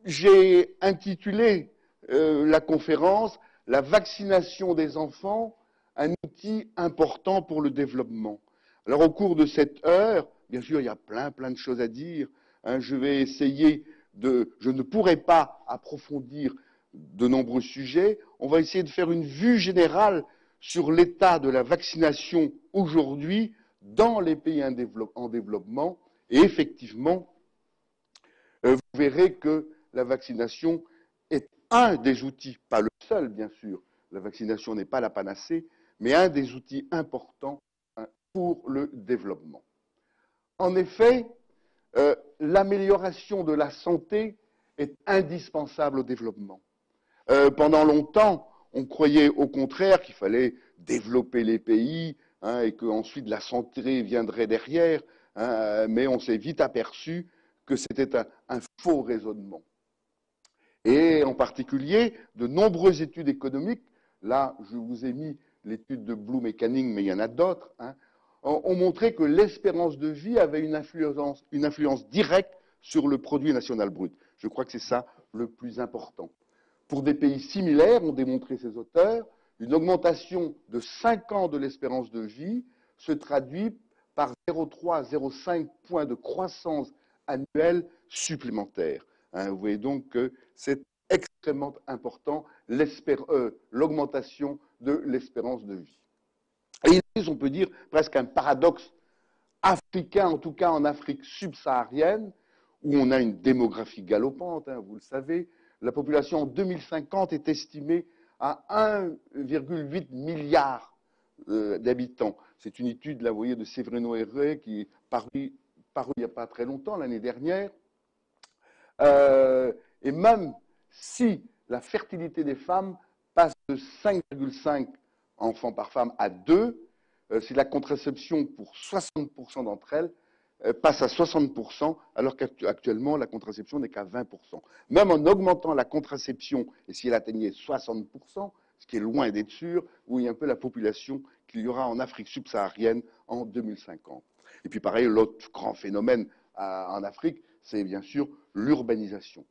j'ai intitulé la conférence « La vaccination des enfants, un outil important pour le développement ». Alors, au cours de cette heure, bien sûr, il y a plein de choses à dire. Je vais essayer je ne pourrai pas approfondir de nombreux sujets. On va essayer de faire une vue générale sur l'état de la vaccination aujourd'hui dans les pays en développement. Et effectivement, vous verrez que la vaccination est un des outils, pas le seul bien sûr, la vaccination n'est pas la panacée, mais un des outils importants pour le développement. En effet, l'amélioration de la santé est indispensable au développement. Pendant longtemps, on croyait au contraire qu'il fallait développer les pays et qu'ensuite la santé viendrait derrière, mais on s'est vite aperçu que c'était un faux raisonnement. Et en particulier, de nombreuses études économiques, là je vous ai mis l'étude de Bloom et Canning, mais il y en a d'autres, ont montré que l'espérance de vie avait une influence directe sur le produit national brut. Je crois que c'est ça le plus important. Pour des pays similaires, ont démontré ces auteurs, une augmentation de 5 ans de l'espérance de vie se traduit par 0,3 à 0,5 points de croissance annuelle supplémentaire. Vous voyez donc que c'est extrêmement important, l'augmentation de l'espérance de vie. Et on peut dire presque un paradoxe africain, en tout cas en Afrique subsaharienne, où on a une démographie galopante, vous le savez. La population en 2050 est estimée à 1,8 milliard d'habitants. C'est une étude, là, vous voyez, de Severino Herré, qui est paru il n'y a pas très longtemps, l'année dernière. Et même si la fertilité des femmes passe de 5,5 enfants par femme à 2, si la contraception pour 60% d'entre elles passe à 60%, alors qu'actuellement la contraception n'est qu'à 20%. Même en augmentant la contraception, et si elle atteignait 60%, ce qui est loin d'être sûr, vous voyez un peu la population qu'il y aura en Afrique subsaharienne en 2050. Et puis pareil, l'autre grand phénomène en Afrique, c'est bien sûr l'urbanisation.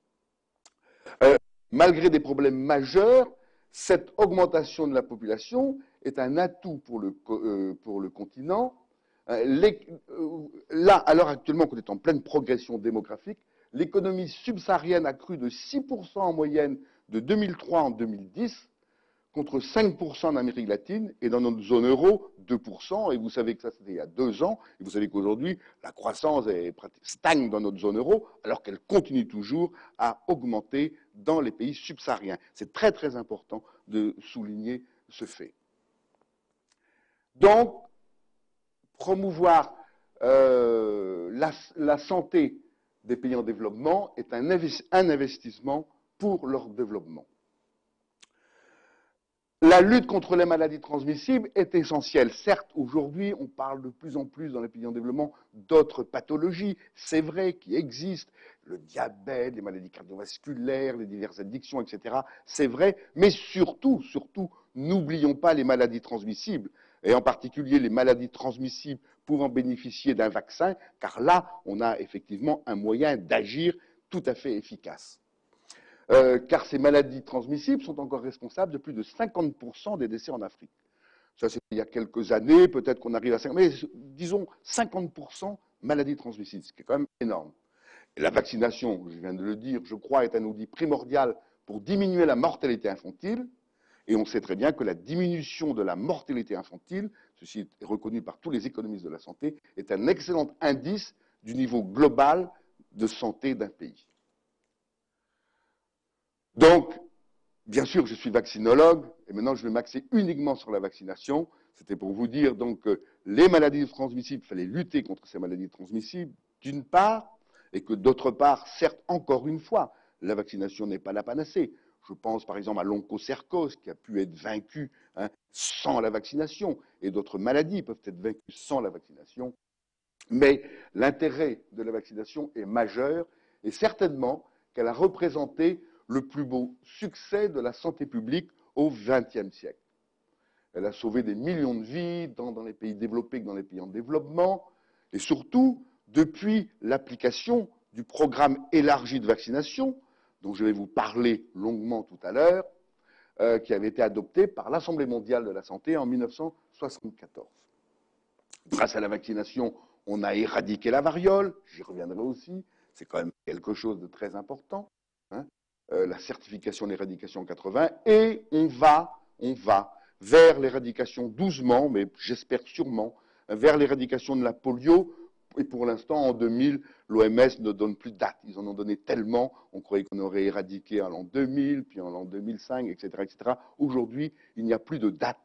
Malgré des problèmes majeurs, cette augmentation de la population est un atout pour le continent. Là, à l'heure actuellement, qu'on est en pleine progression démographique, l'économie subsaharienne a cru de 6% en moyenne de 2003 en 2010, contre 5% en Amérique latine, et dans notre zone euro, 2%, et vous savez que ça c'était il y a 2 ans, et vous savez qu'aujourd'hui, la croissance stagne dans notre zone euro, alors qu'elle continue toujours à augmenter dans les pays subsahariens. C'est très important de souligner ce fait. Donc, promouvoir la santé des pays en développement est un investissement pour leur développement. La lutte contre les maladies transmissibles est essentielle. Certes, aujourd'hui, on parle de plus en plus dans les pays en développement d'autres pathologies, c'est vrai, qui existent, le diabète, les maladies cardiovasculaires, les diverses addictions, etc. C'est vrai, mais surtout, n'oublions pas les maladies transmissibles, et en particulier les maladies transmissibles pouvant bénéficier d'un vaccin, car là, on a effectivement un moyen d'agir tout à fait efficace. Car ces maladies transmissibles sont encore responsables de plus de 50% des décès en Afrique. Ça, c'est il y a quelques années, peut-être qu'on arrive à 50%, mais disons 50% maladies transmissibles, ce qui est quand même énorme. Et la vaccination, je viens de le dire, je crois, est un outil primordial pour diminuer la mortalité infantile, et on sait très bien que la diminution de la mortalité infantile, ceci est reconnu par tous les économistes de la santé, est un excellent indice du niveau global de santé d'un pays. Donc, bien sûr, je suis vaccinologue, et maintenant je vais m'axer uniquement sur la vaccination. C'était pour vous dire donc que les maladies transmissibles, il fallait lutter contre ces maladies transmissibles, d'une part, et que d'autre part, certes, encore une fois, la vaccination n'est pas la panacée. Je pense par exemple à l'onchocercose qui a pu être vaincu sans la vaccination, et d'autres maladies peuvent être vaincues sans la vaccination. Mais l'intérêt de la vaccination est majeur, et certainement qu'elle a représenté le plus beau succès de la santé publique au XXe siècle. Elle a sauvé des millions de vies dans les pays développés que dans les pays en développement, et surtout, depuis l'application du programme élargi de vaccination, dont je vais vous parler longuement tout à l'heure, qui avait été adopté par l'Assemblée mondiale de la santé en 1974. Grâce à la vaccination, on a éradiqué la variole, j'y reviendrai aussi, c'est quand même quelque chose de très important, hein, la certification de l'éradication en 80, et on va vers l'éradication doucement, mais j'espère sûrement, vers l'éradication de la polio. Et pour l'instant, en 2000, l'OMS ne donne plus de date. Ils en ont donné tellement, on croyait qu'on aurait éradiqué en l'an 2000, puis en l'an 2005, etc., etc. Aujourd'hui, il n'y a plus de date,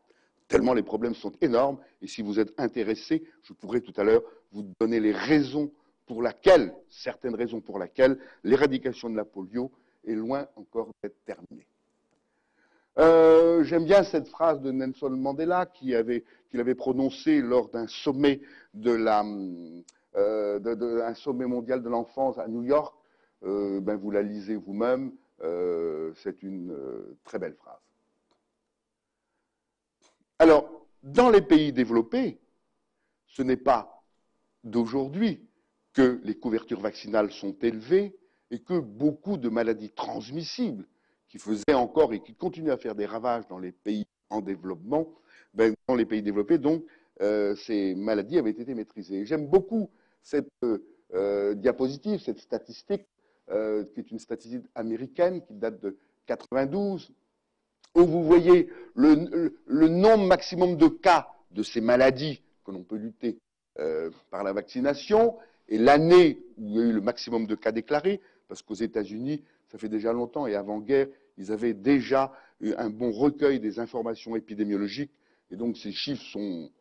tellement les problèmes sont énormes. Et si vous êtes intéressé, je pourrais tout à l'heure vous donner les raisons pour lesquelles, certaines raisons pour lesquelles l'éradication de la polio est loin encore d'être terminée. J'aime bien cette phrase de Nelson Mandela qu'il avait prononcée lors d'un sommet un sommet mondial de l'enfance à New York. Vous la lisez vous-même. C'est une très belle phrase. Alors, dans les pays développés, ce n'est pas d'aujourd'hui que les couvertures vaccinales sont élevées et que beaucoup de maladies transmissibles qui faisaient encore et qui continuent à faire des ravages dans les pays en développement, dans les pays développés, donc, ces maladies avaient été maîtrisées. J'aime beaucoup cette diapositive, cette statistique, qui est une statistique américaine qui date de 92, où vous voyez le nombre maximum de cas de ces maladies que l'on peut lutter par la vaccination, et l'année où il y a eu le maximum de cas déclarés, parce qu'aux États-Unis, ça fait déjà longtemps, et avant-guerre, ils avaient déjà eu un bon recueil des informations épidémiologiques, et donc ces chiffres sont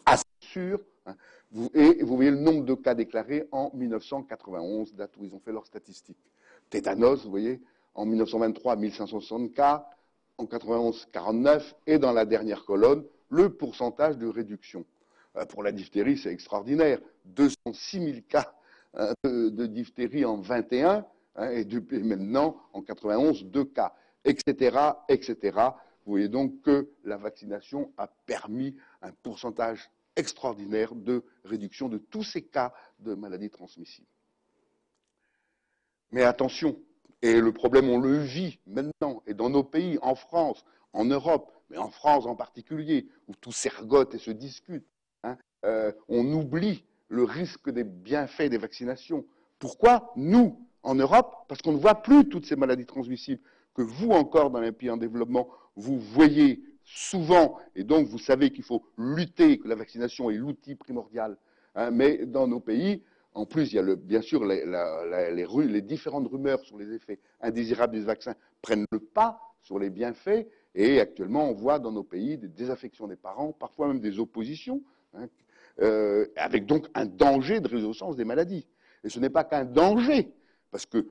assez sûrs. Hein. Et vous voyez le nombre de cas déclarés en 1991, date où ils ont fait leurs statistiques. Tétanos, vous voyez, en 1923, 1560 cas, en 91, 49, et dans la dernière colonne, le pourcentage de réduction. Pour la diphtérie, c'est extraordinaire. 206 000 cas de diphtérie en 21, hein, et depuis maintenant, en 91, 2 cas, etc., etc. Vous voyez donc que la vaccination a permis un pourcentage extraordinaire de réduction de tous ces cas de maladies transmissibles. Mais attention, et le problème, on le vit maintenant, et dans nos pays, en France, en Europe, mais en France en particulier, où tout s'ergote et se discute, hein, on oublie le risque des bienfaits des vaccinations. Pourquoi nous, en Europe? Parce qu'on ne voit plus toutes ces maladies transmissibles que vous, encore, dans les pays en développement, vous voyez souvent, et donc vous savez qu'il faut lutter, que la vaccination est l'outil primordial. Hein, mais dans nos pays, en plus, il y a bien sûr les différentes rumeurs sur les effets indésirables des vaccins prennent le pas sur les bienfaits, et actuellement on voit dans nos pays des désaffections des parents, parfois même des oppositions, hein, avec donc un danger de résurgence des maladies. Et ce n'est pas qu'un danger, parce que,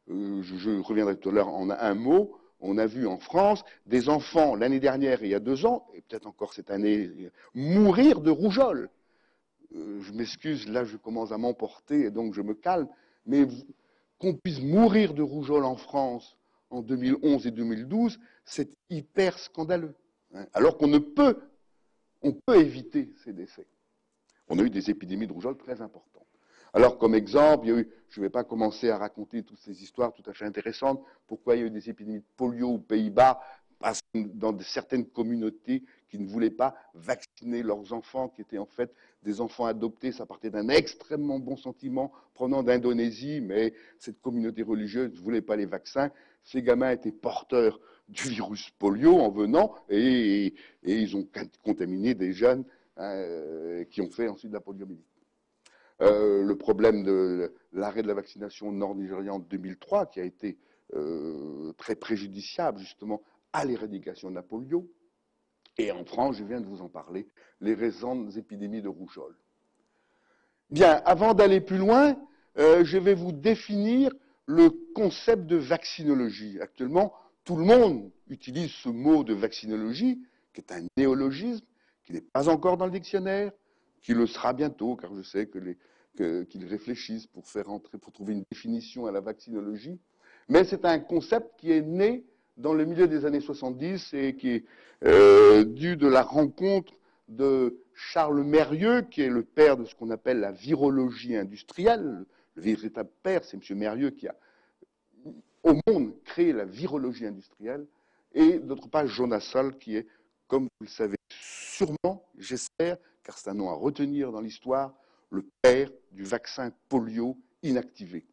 je reviendrai tout à l'heure en un mot, on a vu en France des enfants l'année dernière et il y a 2 ans, et peut-être encore cette année, mourir de rougeole. Je m'excuse, là je commence à m'emporter et donc je me calme, mais qu'on puisse mourir de rougeole en France en 2011 et 2012, c'est hyper scandaleux. Hein, alors qu'on peut éviter ces décès. On a eu des épidémies de rougeole très importantes. Alors, comme exemple, il y a eu, je ne vais pas commencer à raconter toutes ces histoires tout à fait intéressantes, pourquoi il y a eu des épidémies de polio aux Pays-Bas, parce que dans certaines communautés qui ne voulaient pas vacciner leurs enfants, qui étaient en fait des enfants adoptés, ça partait d'un extrêmement bon sentiment provenant d'Indonésie, mais cette communauté religieuse ne voulait pas les vaccins. Ces gamins étaient porteurs du virus polio en venant, et ils ont contaminé des jeunes qui ont fait ensuite de la poliomyélite. Le problème de l'arrêt de la vaccination nord-nigérian en 2003, qui a été très préjudiciable justement à l'éradication de la polio. Et en France, je viens de vous en parler, les récentes épidémies de rougeole. Bien, avant d'aller plus loin, je vais vous définir le concept de vaccinologie. Actuellement, tout le monde utilise ce mot de vaccinologie, qui est un néologisme, qui n'est pas encore dans le dictionnaire, qui le sera bientôt, car je sais qu'ils réfléchissent pour trouver une définition à la vaccinologie. Mais c'est un concept qui est né dans le milieu des années 70 et qui est dû de la rencontre de Charles Mérieux, qui est le père de ce qu'on appelle la virologie industrielle, Le véritable père, c'est M. Mérieux qui a, au monde, créé la virologie industrielle. Et d'autre part, Jonas Salk, qui est, comme vous le savez sûrement, j'espère, car c'est un nom à retenir dans l'histoire, le père du vaccin polio inactivé.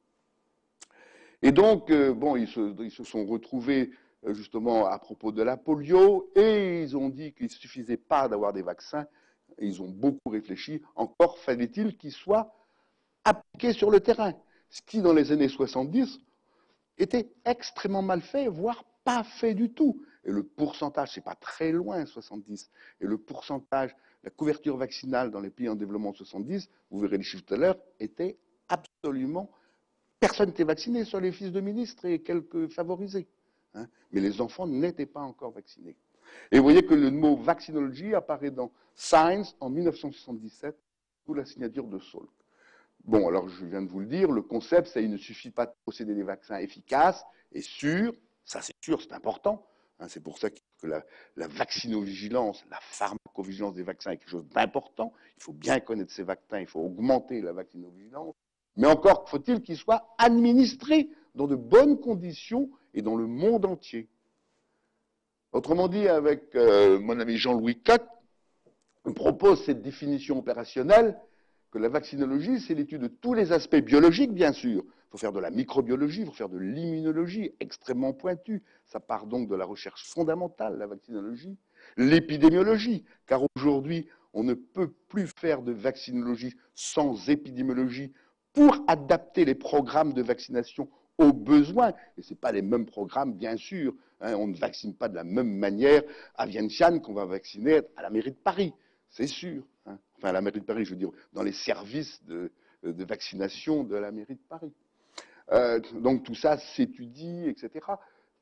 Et donc, bon, ils se sont retrouvés justement à propos de la polio, et ils ont dit qu'il ne suffisait pas d'avoir des vaccins, et ils ont beaucoup réfléchi, encore fallait-il qu'ils soient appliqués sur le terrain, ce qui, dans les années 70, était extrêmement mal fait, voire pas fait du tout. Et le pourcentage, c'est pas très loin, 70, et le pourcentage, la couverture vaccinale dans les pays en développement 70, vous verrez les chiffres tout à l'heure, était absolument... Personne n'était vacciné, sur les fils de ministres et quelques favorisés. Hein. Mais les enfants n'étaient pas encore vaccinés. Et vous voyez que le mot vaccinologie apparaît dans Science en 1977, sous la signature de Salk. Bon, alors je viens de vous le dire, le concept, c'est qu'il ne suffit pas de posséder des vaccins efficaces et sûrs, ça c'est sûr, c'est important, hein, c'est pour ça que la vaccinovigilance, la pharmacovigilance des vaccins est quelque chose d'important, il faut bien connaître ces vaccins, il faut augmenter la vaccinovigilance, mais encore faut-il qu'ils soient administrés dans de bonnes conditions et dans le monde entier. Autrement dit, avec mon ami Jean-Louis Cocq, on propose cette définition opérationnelle que la vaccinologie, c'est l'étude de tous les aspects biologiques, bien sûr. Il faut faire de la microbiologie, il faut faire de l'immunologie, extrêmement pointue. Ça part donc de la recherche fondamentale, la vaccinologie. L'épidémiologie, car aujourd'hui, on ne peut plus faire de vaccinologie sans épidémiologie pour adapter les programmes de vaccination aux besoins. Et ce n'est pas les mêmes programmes, bien sûr. Hein, on ne vaccine pas de la même manière à Vientiane qu'on va vacciner à la mairie de Paris, c'est sûr. Hein. Enfin, à la mairie de Paris, je veux dire, dans les services de vaccination de la mairie de Paris. Donc tout ça s'étudie, etc.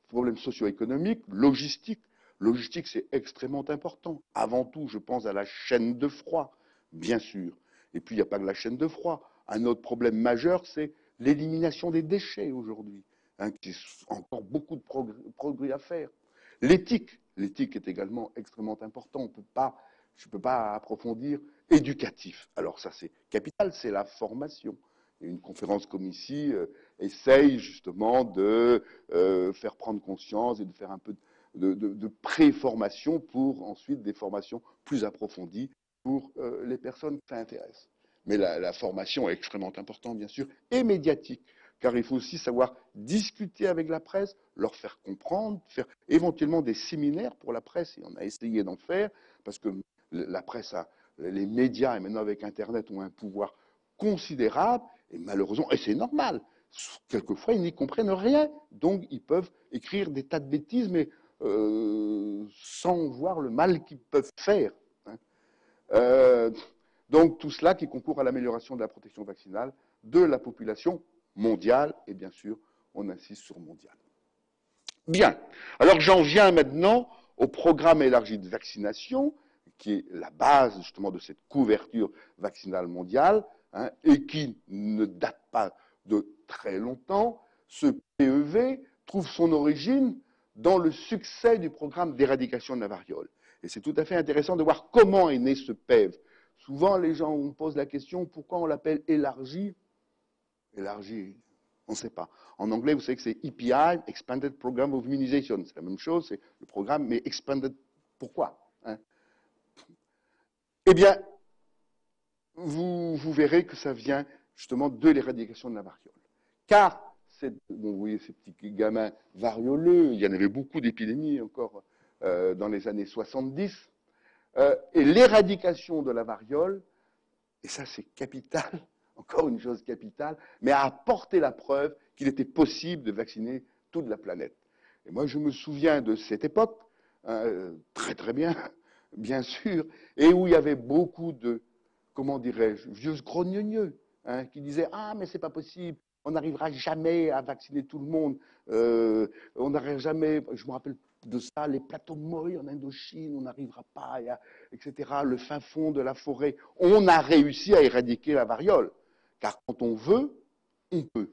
Problèmes socio-économiques, logistique. Logistique, c'est extrêmement important. Avant tout, je pense à la chaîne de froid, bien sûr. Et puis, il n'y a pas que la chaîne de froid. Un autre problème majeur, c'est l'élimination des déchets aujourd'hui, hein, qui est encore beaucoup de progrès à faire. L'éthique est également extrêmement important. Je ne peux pas approfondir. Éducatif. Alors ça, c'est capital, c'est la formation. Et une conférence comme ici essaye justement de faire prendre conscience et de faire un peu de pré-formation pour ensuite des formations plus approfondies pour les personnes que ça intéresse. Mais la formation est extrêmement importante, bien sûr, et médiatique, car il faut aussi savoir discuter avec la presse, leur faire comprendre, faire éventuellement des séminaires pour la presse, et on a essayé d'en faire, parce que la presse les médias, et maintenant avec Internet, ont un pouvoir considérable, et malheureusement, et c'est normal, quelquefois ils n'y comprennent rien, donc ils peuvent écrire des tas de bêtises, mais sans voir le mal qu'ils peuvent faire. Hein. Donc tout cela qui concourt à l'amélioration de la protection vaccinale de la population mondiale, et bien sûr, on insiste sur mondial. Bien, alors j'en viens maintenant au programme élargi de vaccination, qui est la base justement de cette couverture vaccinale mondiale, hein, et qui ne date pas de très longtemps. Ce PEV trouve son origine dans le succès du programme d'éradication de la variole. Et c'est tout à fait intéressant de voir comment est né ce PEV. Souvent, les gens me posent la question, pourquoi on l'appelle élargi? Élargi, on ne sait pas. En anglais, vous savez que c'est EPI, Expanded Program of Immunization. C'est la même chose, c'est le programme, mais expanded, pourquoi, hein? Eh bien, vous verrez que ça vient justement de l'éradication de la variole. Car, bon, vous voyez ces petits gamins varioleux, il y en avait beaucoup d'épidémies encore dans les années 70, et l'éradication de la variole, et ça c'est capital, encore une chose capitale, mais a apporté la preuve qu'il était possible de vacciner toute la planète. Et moi je me souviens de cette époque, très très bien, bien sûr, et où il y avait beaucoup de, comment dirais-je, vieux grogneux, hein, qui disaient « Ah, mais c'est pas possible, on n'arrivera jamais à vacciner tout le monde, on n'arrivera jamais, je me rappelle de ça, les plateaux de Mory en Indochine, on n'arrivera pas, etc., le fin fond de la forêt. On a réussi à éradiquer la variole, car quand on veut, on peut.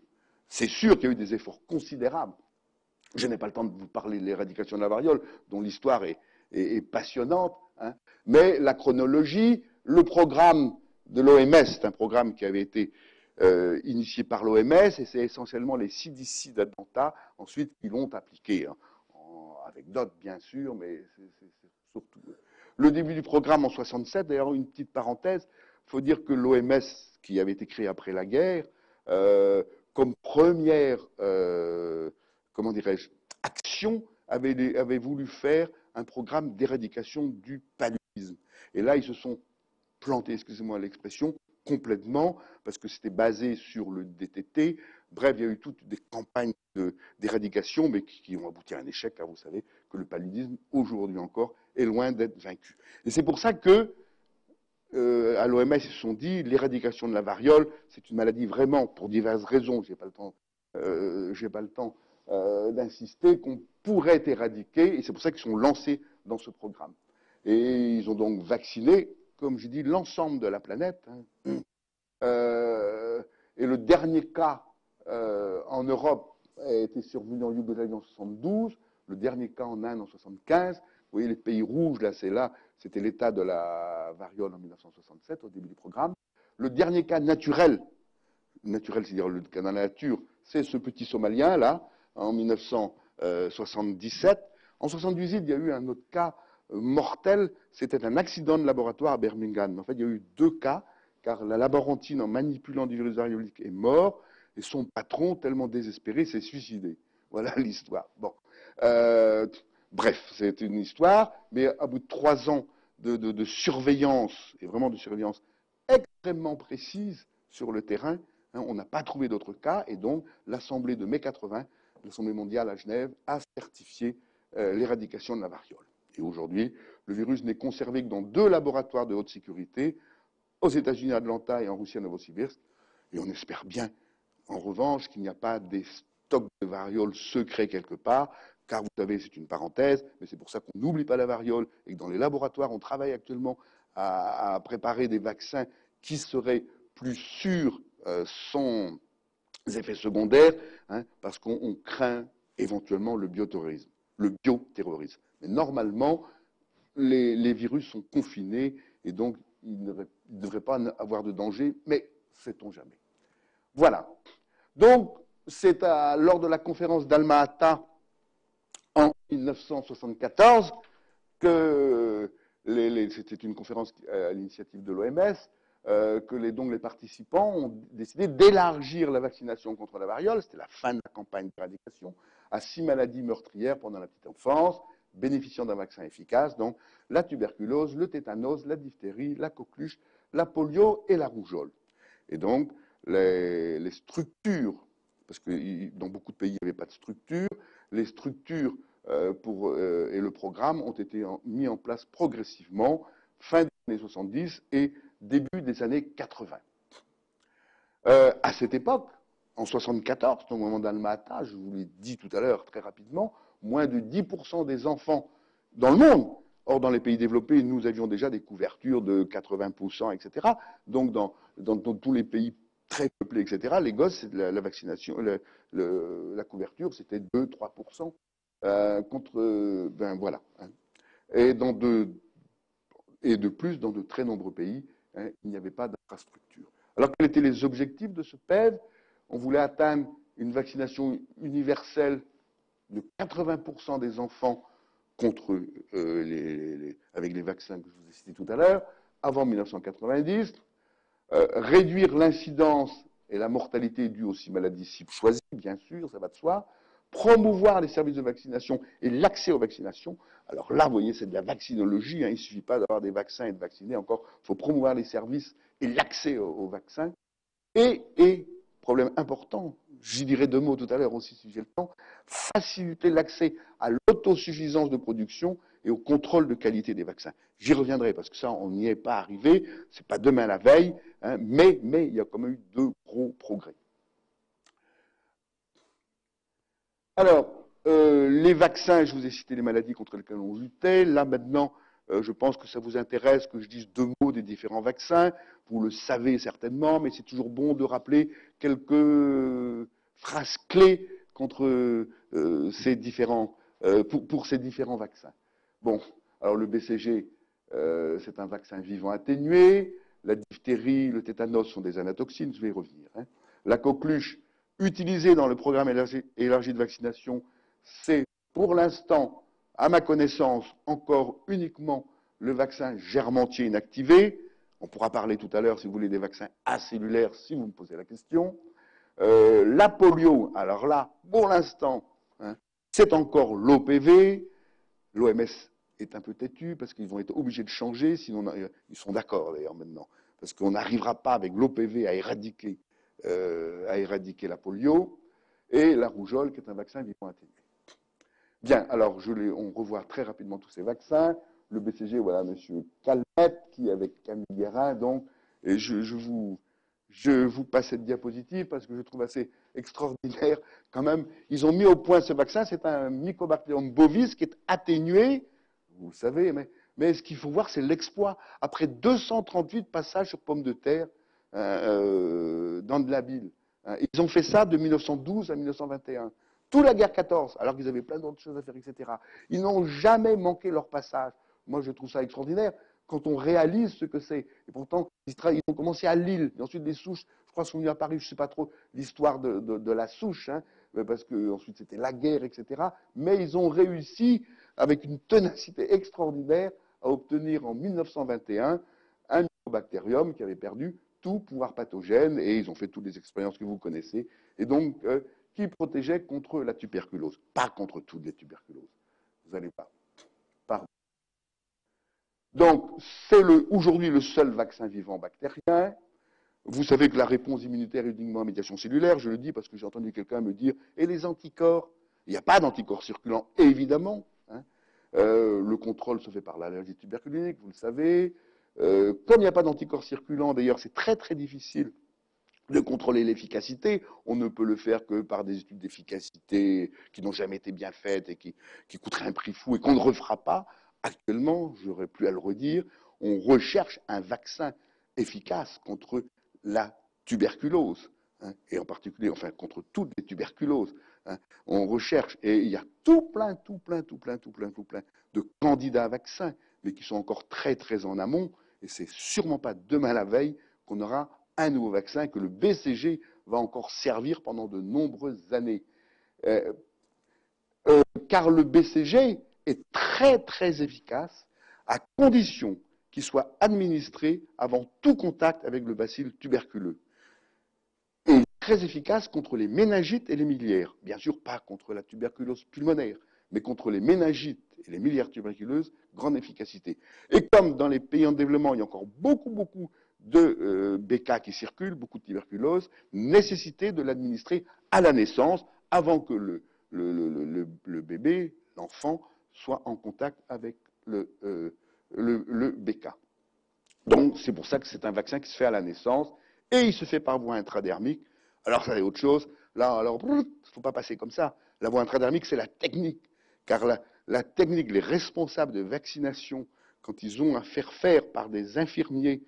C'est sûr qu'il y a eu des efforts considérables. Je n'ai pas le temps de vous parler de l'éradication de la variole, dont l'histoire est passionnante, hein, mais la chronologie, le programme de l'OMS, c'est un programme qui avait été initié par l'OMS, et c'est essentiellement les CDC d'Atlanta ensuite qui l'ont appliqué, hein, avec d'autres bien sûr, mais c'est surtout le début du programme en 67. D'ailleurs, une petite parenthèse, il faut dire que l'OMS, qui avait été créée après la guerre, comme première, comment dirais-je, action, avait voulu faire un programme d'éradication du paludisme. Et là, ils se sont plantés, excusez-moi l'expression, complètement, parce que c'était basé sur le DTT. Bref, il y a eu toutes des campagnes d'éradication, mais qui ont abouti à un échec, car vous savez que le paludisme, aujourd'hui encore, est loin d'être vaincu. Et c'est pour ça que, à l'OMS, ils se sont dit, l'éradication de la variole, c'est une maladie vraiment, pour diverses raisons, j'ai pas le temps d'insister, qu'on pourrait éradiquer, et c'est pour ça qu'ils sont lancés dans ce programme. Et ils ont donc vacciné, comme je dis, l'ensemble de la planète. Hein. Et le dernier cas en Europe a été survenu en Yougoslavie en 72, le dernier cas en Inde en 75. Vous voyez les pays rouges, là, c'était l'état de la variole en 1967, au début du programme. Le dernier cas naturel, c'est-à-dire le cas dans la nature, c'est ce petit Somalien, là, en 1977. En 78, il y a eu un autre cas mortel, c'était un accident de laboratoire à Birmingham. En fait, il y a eu 2 cas, car la laborantine, en manipulant du virus variolique, est mort, et son patron, tellement désespéré, s'est suicidé. Voilà l'histoire. Bon. Bref, c'est une histoire, mais à bout de 3 ans de surveillance, et vraiment de surveillance extrêmement précise sur le terrain, hein, on n'a pas trouvé d'autres cas, et donc l'Assemblée de mai 80, l'Assemblée mondiale à Genève, a certifié l'éradication de la variole. Et aujourd'hui, le virus n'est conservé que dans 2 laboratoires de haute sécurité, aux États-Unis à Atlanta et en Russie à Novosibirsk. Et on espère bien, en revanche, qu'il n'y a pas des stocks de variole secrets quelque part, car vous savez, c'est une parenthèse, mais c'est pour ça qu'on n'oublie pas la variole et que dans les laboratoires, on travaille actuellement à préparer des vaccins qui seraient plus sûrs sans effets secondaires, hein, parce qu'on craint éventuellement le bioterrorisme. Mais normalement, les virus sont confinés et donc ils ne devraient pas avoir de danger, mais sait-on jamais. Voilà. Donc, c'est lors de la conférence d'Alma-Ata en 1974 que c'était une conférence à l'initiative de l'OMS, que les participants ont décidé d'élargir la vaccination contre la variole, c'était la fin de la campagne d'éradication, à 6 maladies meurtrières pendant la petite enfance, bénéficiant d'un vaccin efficace, donc la tuberculose, le tétanos, la diphtérie, la coqueluche, la polio et la rougeole. Et donc, les structures, parce que dans beaucoup de pays, il n'y avait pas de structure, les structures et le programme ont été mis en place progressivement, fin des années 70 et début des années 80. À cette époque, en 74, au moment d'Alma-Ata, je vous l'ai dit tout à l'heure très rapidement, moins de 10% des enfants dans le monde. Or, dans les pays développés, nous avions déjà des couvertures de 80%, etc. Donc, dans tous les pays très peuplés, etc., les gosses, la vaccination, la couverture, c'était 2-3%. Voilà. Hein. Et de plus, dans de très nombreux pays, hein, il n'y avait pas d'infrastructure. Alors, quels étaient les objectifs de ce PEV? On voulait atteindre une vaccination universelle de 80% des enfants contre avec les vaccins que je vous ai cités tout à l'heure, avant 1990, réduire l'incidence et la mortalité due aux 6 maladies cibles choisies, bien sûr, ça va de soi, promouvoir les services de vaccination et l'accès aux vaccinations. Alors là, vous voyez, c'est de la vaccinologie, hein, il ne suffit pas d'avoir des vaccins et de vacciner, encore, il faut promouvoir les services et l'accès aux vaccins. Et, problème important, j'y dirai 2 mots tout à l'heure aussi si j'ai le temps, faciliter l'accès à l'autosuffisance de production et au contrôle de qualité des vaccins. J'y reviendrai parce que ça, on n'y est pas arrivé, c'est pas demain la veille, hein, mais il y a quand même eu 2 gros progrès. Alors, les vaccins, je vous ai cité les maladies contre lesquelles on luttait. Là, maintenant, je pense que ça vous intéresse que je dise 2 mots des différents vaccins. Vous le savez certainement, mais c'est toujours bon de rappeler quelques phrases clés contre pour ces différents vaccins. Bon, alors le BCG, c'est un vaccin vivant atténué. La diphtérie, diphtérie, le tétanos sont des anatoxines, je vais y revenir. La coqueluche, utilisée dans le programme élargi de vaccination, c'est pour l'instant, à ma connaissance, encore uniquement le vaccin germentier inactivé. On pourra parler tout à l'heure, si vous voulez, des vaccins acellulaires, si vous me posez la question. La polio, alors là, pour l'instant, c'est encore l'OPV. L'OMS est un peu têtu parce qu'ils vont être obligés de changer, sinon ils sont d'accord d'ailleurs maintenant, parce qu'on n'arrivera pas avec l'OPV à éradiquer la polio, et la rougeole qui est un vaccin vivant atténué. Bien, alors on revoit très rapidement tous ces vaccins. Le BCG, voilà, M. Calmette, qui avec Camille Guérin, donc, et je vous passe cette diapositive parce que je trouve assez extraordinaire quand même. Ils ont mis au point ce vaccin, c'est un Mycobacterium bovis qui est atténué, vous le savez, mais ce qu'il faut voir, c'est l'exploit. Après 238 passages sur pommes de terre dans de la bile. Ils ont fait ça de 1912 à 1921. Toute la guerre 14, alors qu'ils avaient plein d'autres choses à faire, etc. Ils n'ont jamais manqué leur passage. Moi, je trouve ça extraordinaire quand on réalise ce que c'est. Et pourtant, ils ont commencé à Lille, et ensuite des souches, je crois, sont venus à Paris, je ne sais pas trop l'histoire de la souche, parce que ensuite c'était la guerre, etc. Mais ils ont réussi, avec une ténacité extraordinaire, à obtenir en 1921 un mycobacterium qui avait perdu tout pouvoir pathogène, et ils ont fait toutes les expériences que vous connaissez, et donc qui protégeait contre la tuberculose, pas contre toutes les tuberculoses. Vous allez pas. Pardon. Donc, c'est aujourd'hui le seul vaccin vivant bactérien. Vous savez que la réponse immunitaire est uniquement en médiation cellulaire. Je le dis parce que j'ai entendu quelqu'un me dire « Et les anticorps ?» Il n'y a pas d'anticorps circulants, évidemment. Le contrôle se fait par l'allergie tuberculinique, vous le savez. Comme il n'y a pas d'anticorps circulants, d'ailleurs, c'est très très difficile de contrôler l'efficacité. On ne peut le faire que par des études d'efficacité qui n'ont jamais été bien faites et qui coûteraient un prix fou et qu'on ne refera pas. Actuellement, j'aurais plus à le redire, on recherche un vaccin efficace contre la tuberculose, et en particulier, enfin, contre toutes les tuberculoses. On recherche, et il y a tout plein de candidats vaccins, mais qui sont encore très très en amont, et c'est sûrement pas demain la veille qu'on aura un nouveau vaccin que le BCG va encore servir pendant de nombreuses années. Car le BCG est très très efficace à condition qu'il soit administré avant tout contact avec le bacille tuberculeux. Et il est très efficace contre les méningites et les miliaires. Bien sûr, pas contre la tuberculose pulmonaire, mais contre les méningites et les miliaires tuberculeuses, grande efficacité. Et comme dans les pays en développement, il y a encore beaucoup de BK qui circulent, beaucoup de tuberculose, nécessité de l'administrer à la naissance, avant que le bébé, l'enfant, soit en contact avec le BK. Donc, c'est pour ça que c'est un vaccin qui se fait à la naissance, et il se fait par voie intradermique. Alors, ça c'est autre chose. Là, alors, il ne faut pas passer comme ça. La voie intradermique, c'est la technique. Car la technique, les responsables de vaccination, quand ils ont à faire par des infirmiers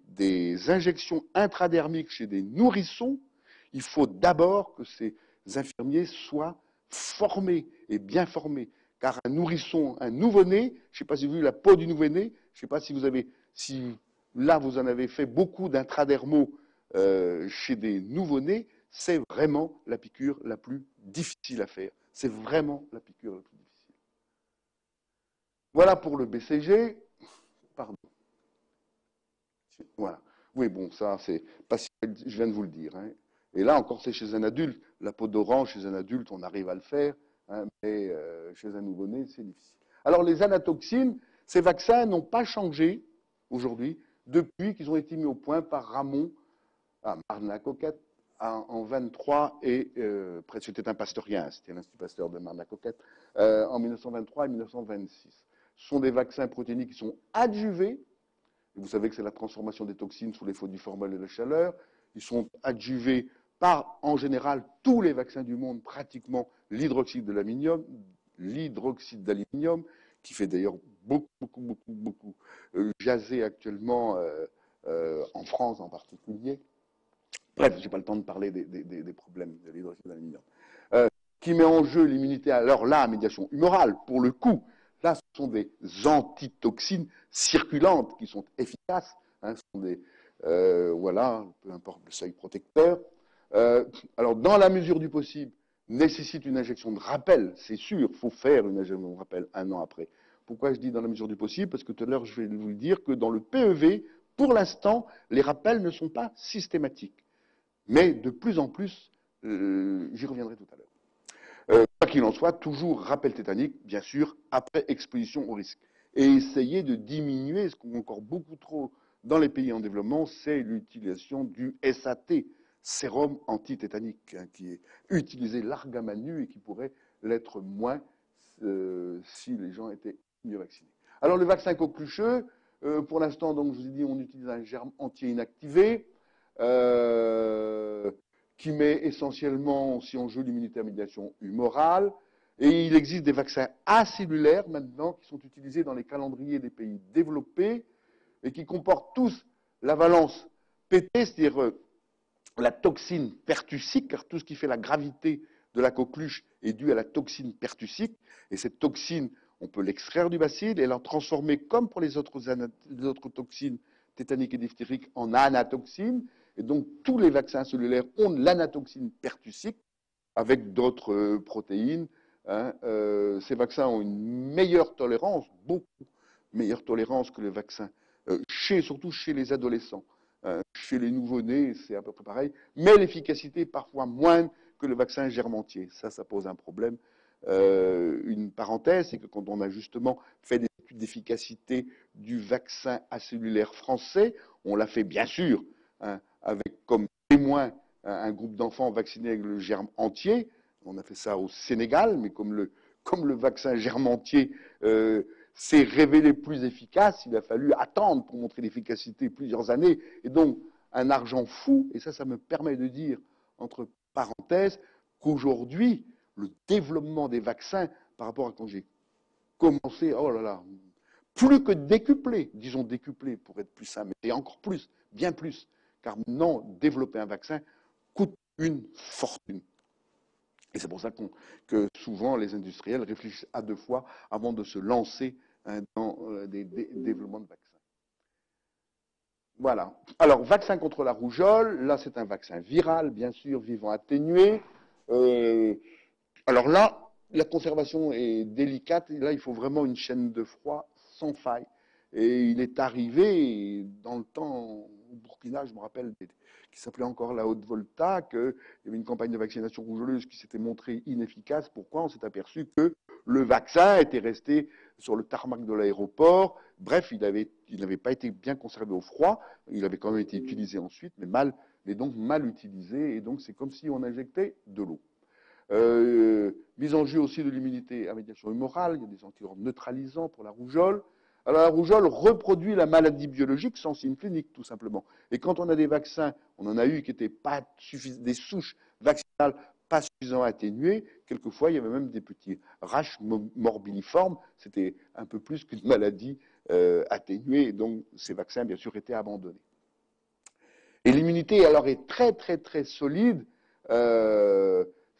des injections intradermiques chez des nourrissons, il faut d'abord que ces infirmiers soient formés et bien formés. Car un nourrisson, un nouveau-né, je ne sais pas si vous avez vu la peau du nouveau-né, je ne sais pas si là vous en avez fait beaucoup d'intradermaux chez des nouveau-nés, c'est vraiment la piqûre la plus difficile à faire. C'est vraiment la piqûre la plus difficile. Voilà pour le BCG. Pardon. Voilà. Oui, bon, ça, c'est pas si je viens de vous le dire. Et là, encore, c'est chez un adulte. La peau d'orange, chez un adulte, on arrive à le faire, mais chez un nouveau-né, c'est difficile. Alors, les anatoxines, ces vaccins n'ont pas changé aujourd'hui depuis qu'ils ont été mis au point par Ramon à Marne-la-Coquette en 23 et c'était un pasteurien, c'était l'Institut Pasteur de Marne-la-Coquette, en 1923 et 1926. Ce sont des vaccins protéiniques qui sont adjuvés. Vous savez que c'est la transformation des toxines sous l'effet du formol et de la chaleur. Ils sont adjuvés par, en général, tous les vaccins du monde, pratiquement l'hydroxyde d'aluminium, qui fait d'ailleurs beaucoup jaser actuellement en France en particulier. Bref, je n'ai pas le temps de parler des problèmes de l'hydroxyde d'aluminium. Qui met en jeu l'immunité, alors là, médiation humorale, pour le coup. Là, ce sont des antitoxines circulantes qui sont efficaces. Ce sont Voilà, peu importe le seuil protecteur. Alors, dans la mesure du possible, nécessite une injection de rappel, c'est sûr, il faut faire une injection de rappel 1 an après. Pourquoi je dis dans la mesure du possible? Parce que tout à l'heure, je vais vous le dire que dans le PEV, pour l'instant, les rappels ne sont pas systématiques. Mais de plus en plus, j'y reviendrai tout à l'heure. Quoi qu'il en soit, toujours rappel tétanique, bien sûr, après exposition au risque. Et essayer de diminuer, ce qu'on voit encore beaucoup trop dans les pays en développement, c'est l'utilisation du SAT, sérum antitétanique, hein, qui est utilisé largement nu et qui pourrait l'être moins si les gens étaient mieux vaccinés. Alors le vaccin coquelucheux, pour l'instant, donc je vous ai dit, on utilise un germe entier inactivé. Qui met essentiellement aussi en jeu l'immunité à médiation humorale. Et il existe des vaccins acellulaires maintenant qui sont utilisés dans les calendriers des pays développés et qui comportent tous la valence PT, c'est-à-dire la toxine pertussique, car tout ce qui fait la gravité de la coqueluche est dû à la toxine pertussique. Et cette toxine, on peut l'extraire du bacille et la transformer, comme pour les autres toxines tétaniques et diphtériques, en anatoxine. Et donc, tous les vaccins cellulaires ont de l'anatoxine pertussique avec d'autres protéines. Hein. Ces vaccins ont une meilleure tolérance, beaucoup meilleure tolérance que les vaccins, surtout chez les adolescents. Chez les nouveau-nés, c'est à peu près pareil, mais l'efficacité est parfois moindre que le vaccin germe-entier. Ça pose un problème. Une parenthèse, c'est que quand on a justement fait des études d'efficacité du vaccin acellulaire français, on l'a fait bien sûr, hein, avec comme témoin un groupe d'enfants vaccinés avec le germe entier. On a fait ça au Sénégal, mais comme le vaccin germe entier s'est révélé plus efficace, il a fallu attendre pour montrer l'efficacité plusieurs années. Et donc, un argent fou, et ça me permet de dire, entre parenthèses, qu'aujourd'hui, le développement des vaccins par rapport à quand j'ai commencé, oh là là, plus que décuplé, disons décuplé pour être plus simple, et encore plus, bien plus, car maintenant, développer un vaccin coûte une fortune. Et c'est pour ça que souvent les industriels réfléchissent à 2 fois avant de se lancer dans des développements de vaccins. Voilà. Alors, vaccin contre la rougeole, là c'est un vaccin viral, bien sûr, vivant atténué. Alors là, la conservation est délicate, et là il faut vraiment une chaîne de froid sans faille. Et il est arrivé dans le temps au Burkina, je me rappelle, qui s'appelait encore la Haute-Volta, qu'il y avait une campagne de vaccination rougeoleuse qui s'était montrée inefficace. Pourquoi? On s'est aperçu que le vaccin était resté sur le tarmac de l'aéroport. Bref, il n'avait pas été bien conservé au froid. Il avait quand même été utilisé ensuite, mais donc mal utilisé. Et donc c'est comme si on injectait de l'eau. Mise en jeu aussi de l'immunité à médiation humorale, il y a des anticorps neutralisants pour la rougeole. Alors la rougeole reproduit la maladie biologique sans signe clinique, tout simplement. Et quand on a des vaccins, on en a eu qui n'étaient pas des souches vaccinales pas suffisamment atténuées, quelquefois il y avait même des petits rash morbilliformes, c'était un peu plus qu'une maladie atténuée, et donc ces vaccins, bien sûr, étaient abandonnés. Et l'immunité, alors, est très, très, très solide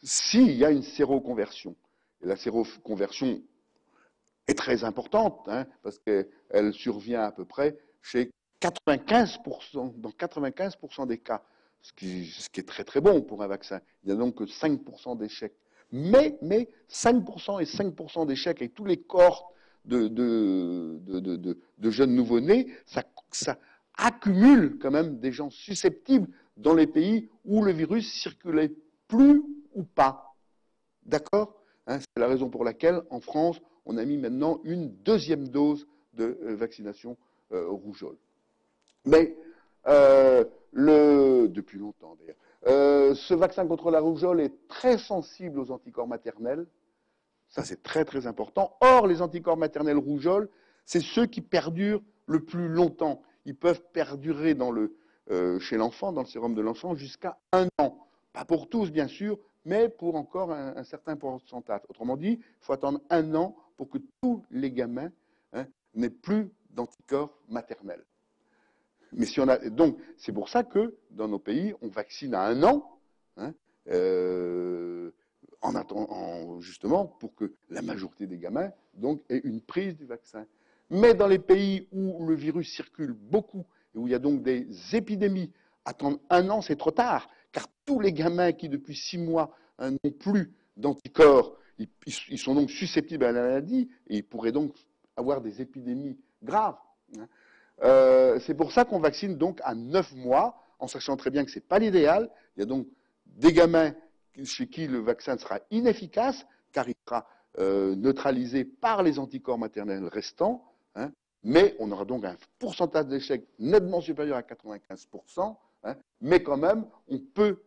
s'il y a une séroconversion. Et la séroconversion est très importante, hein, parce qu'elle survient à peu près chez 95%, dans 95% des cas, ce qui est très très bon pour un vaccin. Il n'y a donc que 5% d'échecs. Mais 5% et 5% d'échecs avec tous les cohortes de jeunes nouveau-nés, ça accumule quand même des gens susceptibles dans les pays où le virus circulait plus ou pas. D'accord? Hein, c'est la raison pour laquelle, en France, on a mis maintenant une 2e dose de vaccination rougeole. Mais, depuis longtemps d'ailleurs, ce vaccin contre la rougeole est très sensible aux anticorps maternels. Ça, c'est très très important. Or, les anticorps maternels rougeole, c'est ceux qui perdurent le plus longtemps. Ils peuvent perdurer chez l'enfant, dans le sérum de l'enfant, jusqu'à 1 an. Pas pour tous, bien sûr, mais pour encore un certain pourcentage. Autrement dit, il faut attendre 1 an pour que tous les gamins n'aient plus d'anticorps maternels. Mais si on a, donc, c'est pour ça que dans nos pays, on vaccine à 1 an, hein, en attendant, justement, pour que la majorité des gamins donc, aient une prise du vaccin. Mais dans les pays où le virus circule beaucoup, et où il y a donc des épidémies. Attendre 1 an, c'est trop tard, car tous les gamins qui, depuis 6 mois, n'ont plus d'anticorps, ils sont donc susceptibles à la maladie, et ils pourraient donc avoir des épidémies graves. C'est pour ça qu'on vaccine donc à 9 mois, en sachant très bien que ce n'est pas l'idéal. Il y a donc des gamins chez qui le vaccin sera inefficace, car il sera neutralisé par les anticorps maternels restants, hein, mais on aura donc un pourcentage d'échec nettement supérieur à 95%, hein, mais quand même, on peut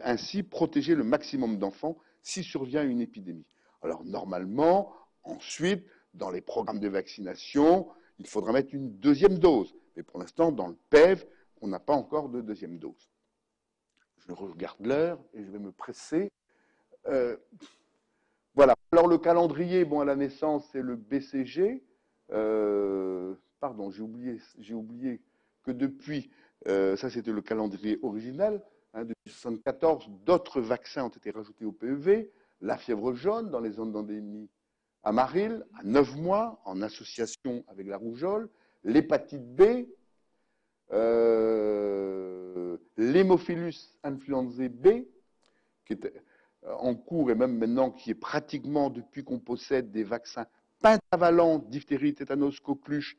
ainsi protéger le maximum d'enfants si survient une épidémie. Alors normalement, ensuite, dans les programmes de vaccination, il faudra mettre une deuxième dose. Mais pour l'instant, dans le PEV, on n'a pas encore de deuxième dose. Je regarde l'heure et je vais me presser. Voilà. Alors le calendrier, bon, à la naissance, c'est le BCG. Pardon, j'ai oublié que depuis, ça c'était le calendrier original, hein, depuis 1974, d'autres vaccins ont été rajoutés au PEV. La fièvre jaune dans les zones d'endémie amaryle, à 9 mois, en association avec la rougeole. L'hépatite B, l'hémophilus influenzae B, qui est en cours et même maintenant qui est pratiquement, depuis qu'on possède des vaccins pentavalents, diphtérie, tétanos, coqueluche,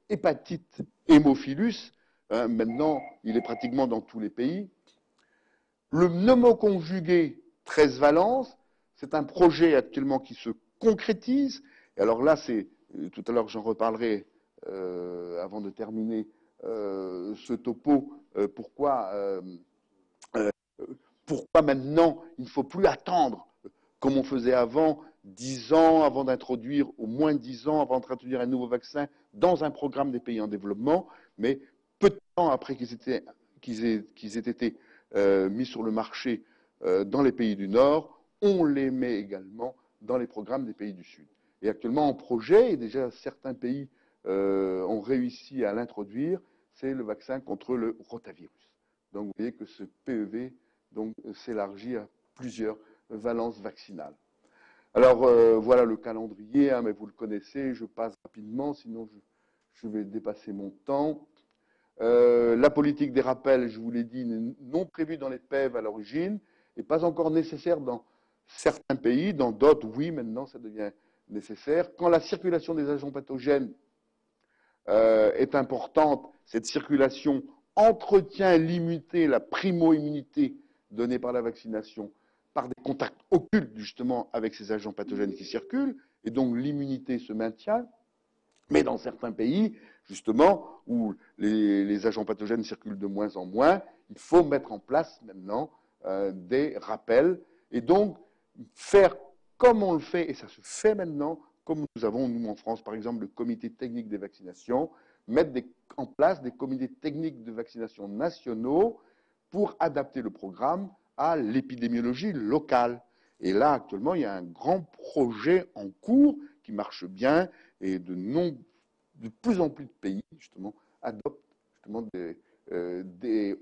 hépatite, hémophilus, hein, maintenant il est pratiquement dans tous les pays. Le pneumoconjugué 13 valences, c'est un projet actuellement qui se concrétise. Et alors là, c'est tout à l'heure j'en reparlerai avant de terminer ce topo. Pourquoi maintenant il ne faut plus attendre comme on faisait avant, 10 ans avant d'introduire, au moins 10 ans avant d'introduire un nouveau vaccin dans un programme des pays en développement, mais peu de temps après qu'ils aient été mis sur le marché dans les pays du Nord, on les met également dans les programmes des pays du Sud. Et actuellement en projet, et déjà certains pays ont réussi à l'introduire, c'est le vaccin contre le rotavirus. Donc vous voyez que ce PEV s'élargit à plusieurs valences vaccinales. Alors voilà le calendrier, hein, mais vous le connaissez, je passe rapidement, sinon je vais dépasser mon temps. La politique des rappels, je vous l'ai dit, non prévue dans les PEV à l'origine, et pas encore nécessaire dans certains pays, dans d'autres, oui, maintenant ça devient nécessaire. Quand la circulation des agents pathogènes est importante, cette circulation entretient l'immunité, la primo-immunité donnée par la vaccination, par des contacts occultes justement avec ces agents pathogènes qui circulent, et donc l'immunité se maintient. Mais dans certains pays, justement, où les agents pathogènes circulent de moins en moins, il faut mettre en place maintenant des rappels, et donc faire comme on le fait, et ça se fait maintenant, comme nous avons, nous en France, par exemple, le comité technique des vaccinations, mettre en place des comités techniques de vaccination nationaux pour adapter le programme à l'épidémiologie locale. Et là, actuellement, il y a un grand projet en cours qui marche bien et de plus en plus de pays, justement, adoptent justement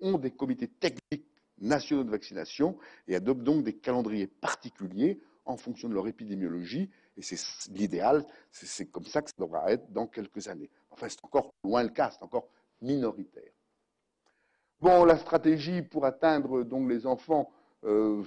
ont des comités techniques nationaux de vaccination et adoptent donc des calendriers particuliers en fonction de leur épidémiologie. Et c'est l'idéal, c'est comme ça que ça devra être dans quelques années. Enfin, c'est encore loin le cas, c'est encore minoritaire. Bon, la stratégie pour atteindre donc les enfants, vous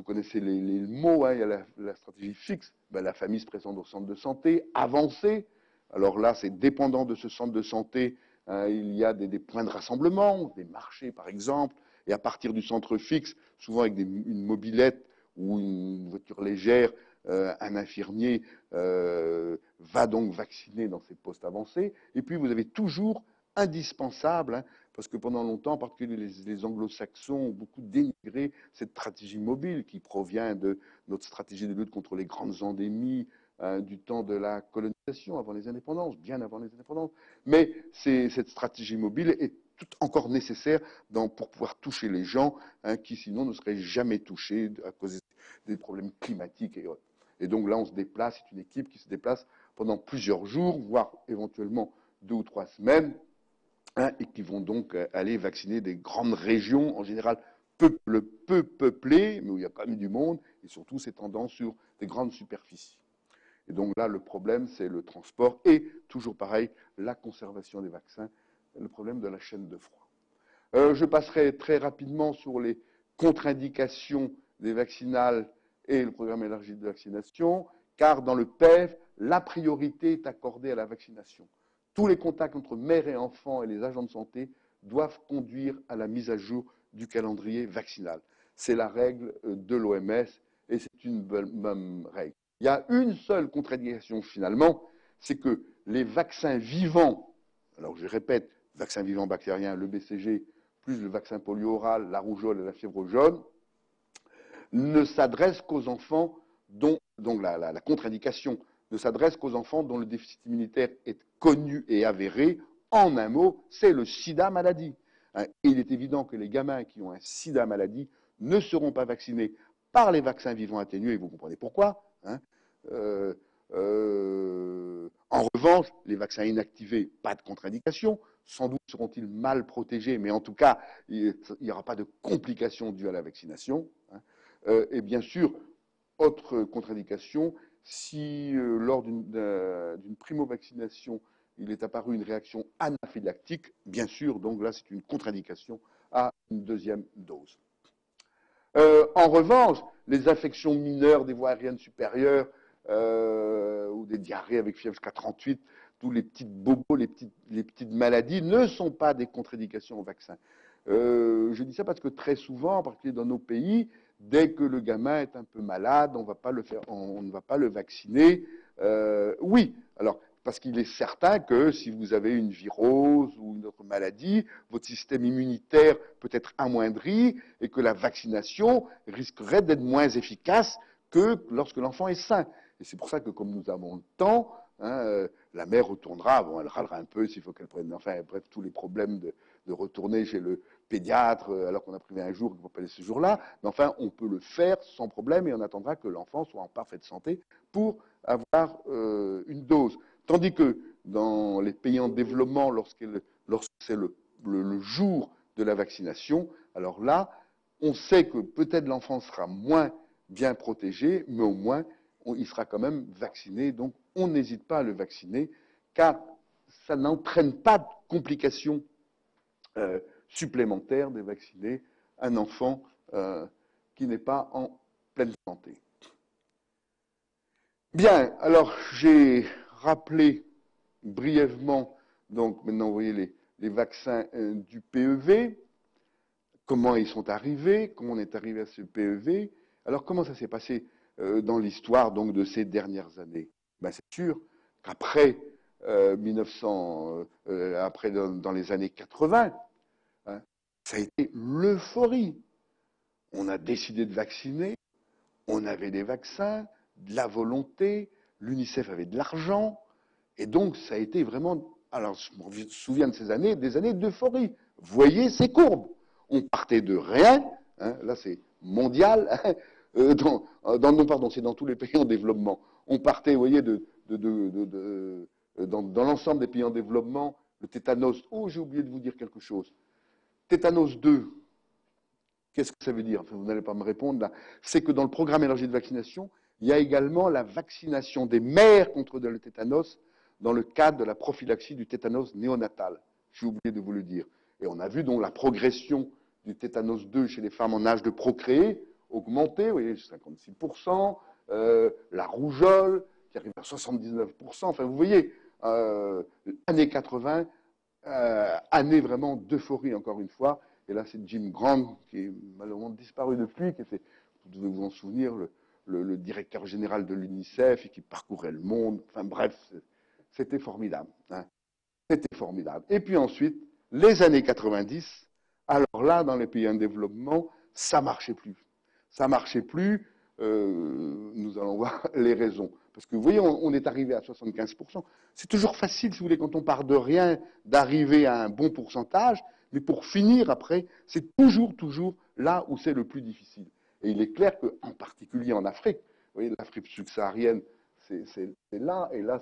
connaissez les mots, hein, il y a la stratégie fixe, ben, la famille se présente au centre de santé, avancée. Alors là, c'est dépendant de ce centre de santé, hein, il y a des points de rassemblement, des marchés par exemple, et à partir du centre fixe, souvent avec une mobilette ou une voiture légère, un infirmier va donc vacciner dans ces postes avancés. Et puis vous avez toujours indispensable, hein, parce que pendant longtemps, en particulier les anglo-saxons, ont beaucoup dénigré cette stratégie mobile qui provient de notre stratégie de lutte contre les grandes endémies du temps de la colonisation, avant les indépendances, bien avant les indépendances. Mais cette stratégie mobile est tout encore nécessaire pour pouvoir toucher les gens, hein, qui sinon ne seraient jamais touchés à cause des problèmes climatiques et autres. Et donc là, on se déplace, c'est une équipe qui se déplace pendant plusieurs jours, voire éventuellement 2 ou 3 semaines, hein, et qui vont donc aller vacciner des grandes régions, en général peu peuplées, mais où il y a quand même du monde, et surtout s'étendant sur des grandes superficies. Et donc là, le problème, c'est le transport et, toujours pareil, la conservation des vaccins, le problème de la chaîne de froid. Je passerai très rapidement sur les contre-indications des vaccinales et le programme élargi de vaccination, car dans le PEV, la priorité est accordée à la vaccination. Tous les contacts entre mère et enfant et les agents de santé doivent conduire à la mise à jour du calendrier vaccinal. C'est la règle de l'OMS et c'est une bonne règle. Il y a une seule contre-indication finalement, c'est que les vaccins vivants, alors je répète, vaccin vivant bactérien, le BCG, plus le vaccin polio oral, la rougeole et la fièvre jaune, ne s'adressent qu'aux enfants dont, donc la contre-indication ne s'adresse qu'aux enfants dont le déficit immunitaire est connu et avéré. En un mot, c'est le sida maladie. Et il est évident que les gamins qui ont un sida maladie ne seront pas vaccinés par les vaccins vivants atténués, et vous comprenez pourquoi. En revanche, les vaccins inactivés, pas de contre-indication. Sans doute seront-ils mal protégés, mais en tout cas, il n'y aura pas de complications dues à la vaccination. Et bien sûr, autre contre-indication, si lors d'une primo-vaccination, il est apparu une réaction anaphylactique, bien sûr, donc là, c'est une contre-indication à une deuxième dose. En revanche, les infections mineures des voies aériennes supérieures ou des diarrhées avec fièvre K38, tous les petites bobos, les petites maladies ne sont pas des contre-indications au vaccin. Je dis ça parce que très souvent, en particulier dans nos pays, dès que le gamin est un peu malade, on ne va pas le vacciner. Oui, alors parce qu'il est certain que si vous avez une virose ou une autre maladie, votre système immunitaire peut être amoindri et que la vaccination risquerait d'être moins efficace que lorsque l'enfant est sain. Et c'est pour ça que comme nous avons le temps, la mère retournera, bon, elle râlera un peu s'il faut qu'elle prenne, enfin bref, tous les problèmes de retourner chez le pédiatre alors qu'on a prévu un jour qu'il ne faut pas aller ce jour-là, mais enfin on peut le faire sans problème et on attendra que l'enfant soit en parfaite santé pour avoir une dose. Tandis que dans les pays en développement, lorsque c'est le jour de la vaccination, alors là, on sait que peut-être l'enfant sera moins bien protégé, mais au moins il sera quand même vacciné. Donc on n'hésite pas à le vacciner, car ça n'entraîne pas de complications supplémentaires de vacciner un enfant qui n'est pas en pleine santé. Bien, alors j'ai rappelé brièvement, donc maintenant vous voyez les vaccins du PEV, comment ils sont arrivés, comment on est arrivé à ce PEV. Alors comment ça s'est passé dans l'histoire donc de ces dernières années? Ben, c'est sûr qu'après après dans les années 80, hein, ça a été l'euphorie. On a décidé de vacciner, on avait des vaccins, de la volonté, l'UNICEF avait de l'argent, et donc ça a été vraiment, alors je me souviens de ces années, des années d'euphorie. Voyez ces courbes. On partait de rien, hein, là c'est mondial, hein, non pardon, c'est dans tous les pays en développement. On partait, vous voyez, dans l'ensemble des pays en développement, le tétanos, oh j'ai oublié de vous dire quelque chose. Tétanos 2, qu'est-ce que ça veut dire? Enfin, vous n'allez pas me répondre là. C'est que dans le programme élargi de vaccination, il y a également la vaccination des mères contre le tétanos dans le cadre de la prophylaxie du tétanos néonatal. J'ai oublié de vous le dire. Et on a vu donc la progression du tétanos 2 chez les femmes en âge de procréer augmenter, vous voyez, 56%, la rougeole qui arrive à 79%. Enfin, vous voyez, années 80, année vraiment d'euphorie encore une fois. Et là, c'est Jim Grant qui est malheureusement disparu depuis, qui était, vous devez vous en souvenir, le directeur général de l'UNICEF et qui parcourait le monde. Enfin bref, c'était formidable. Hein. C'était formidable. Et puis ensuite, les années 90, alors là, dans les pays en développement, ça ne marchait plus. Ça ne marchait plus. Nous allons voir les raisons. Parce que vous voyez, on est arrivé à 75%. C'est toujours facile, si vous voulez, quand on part de rien, d'arriver à un bon pourcentage. Mais pour finir après, c'est toujours là où c'est le plus difficile. Et il est clair qu'en particulier en Afrique, vous voyez, l'Afrique subsaharienne, c'est là, et là,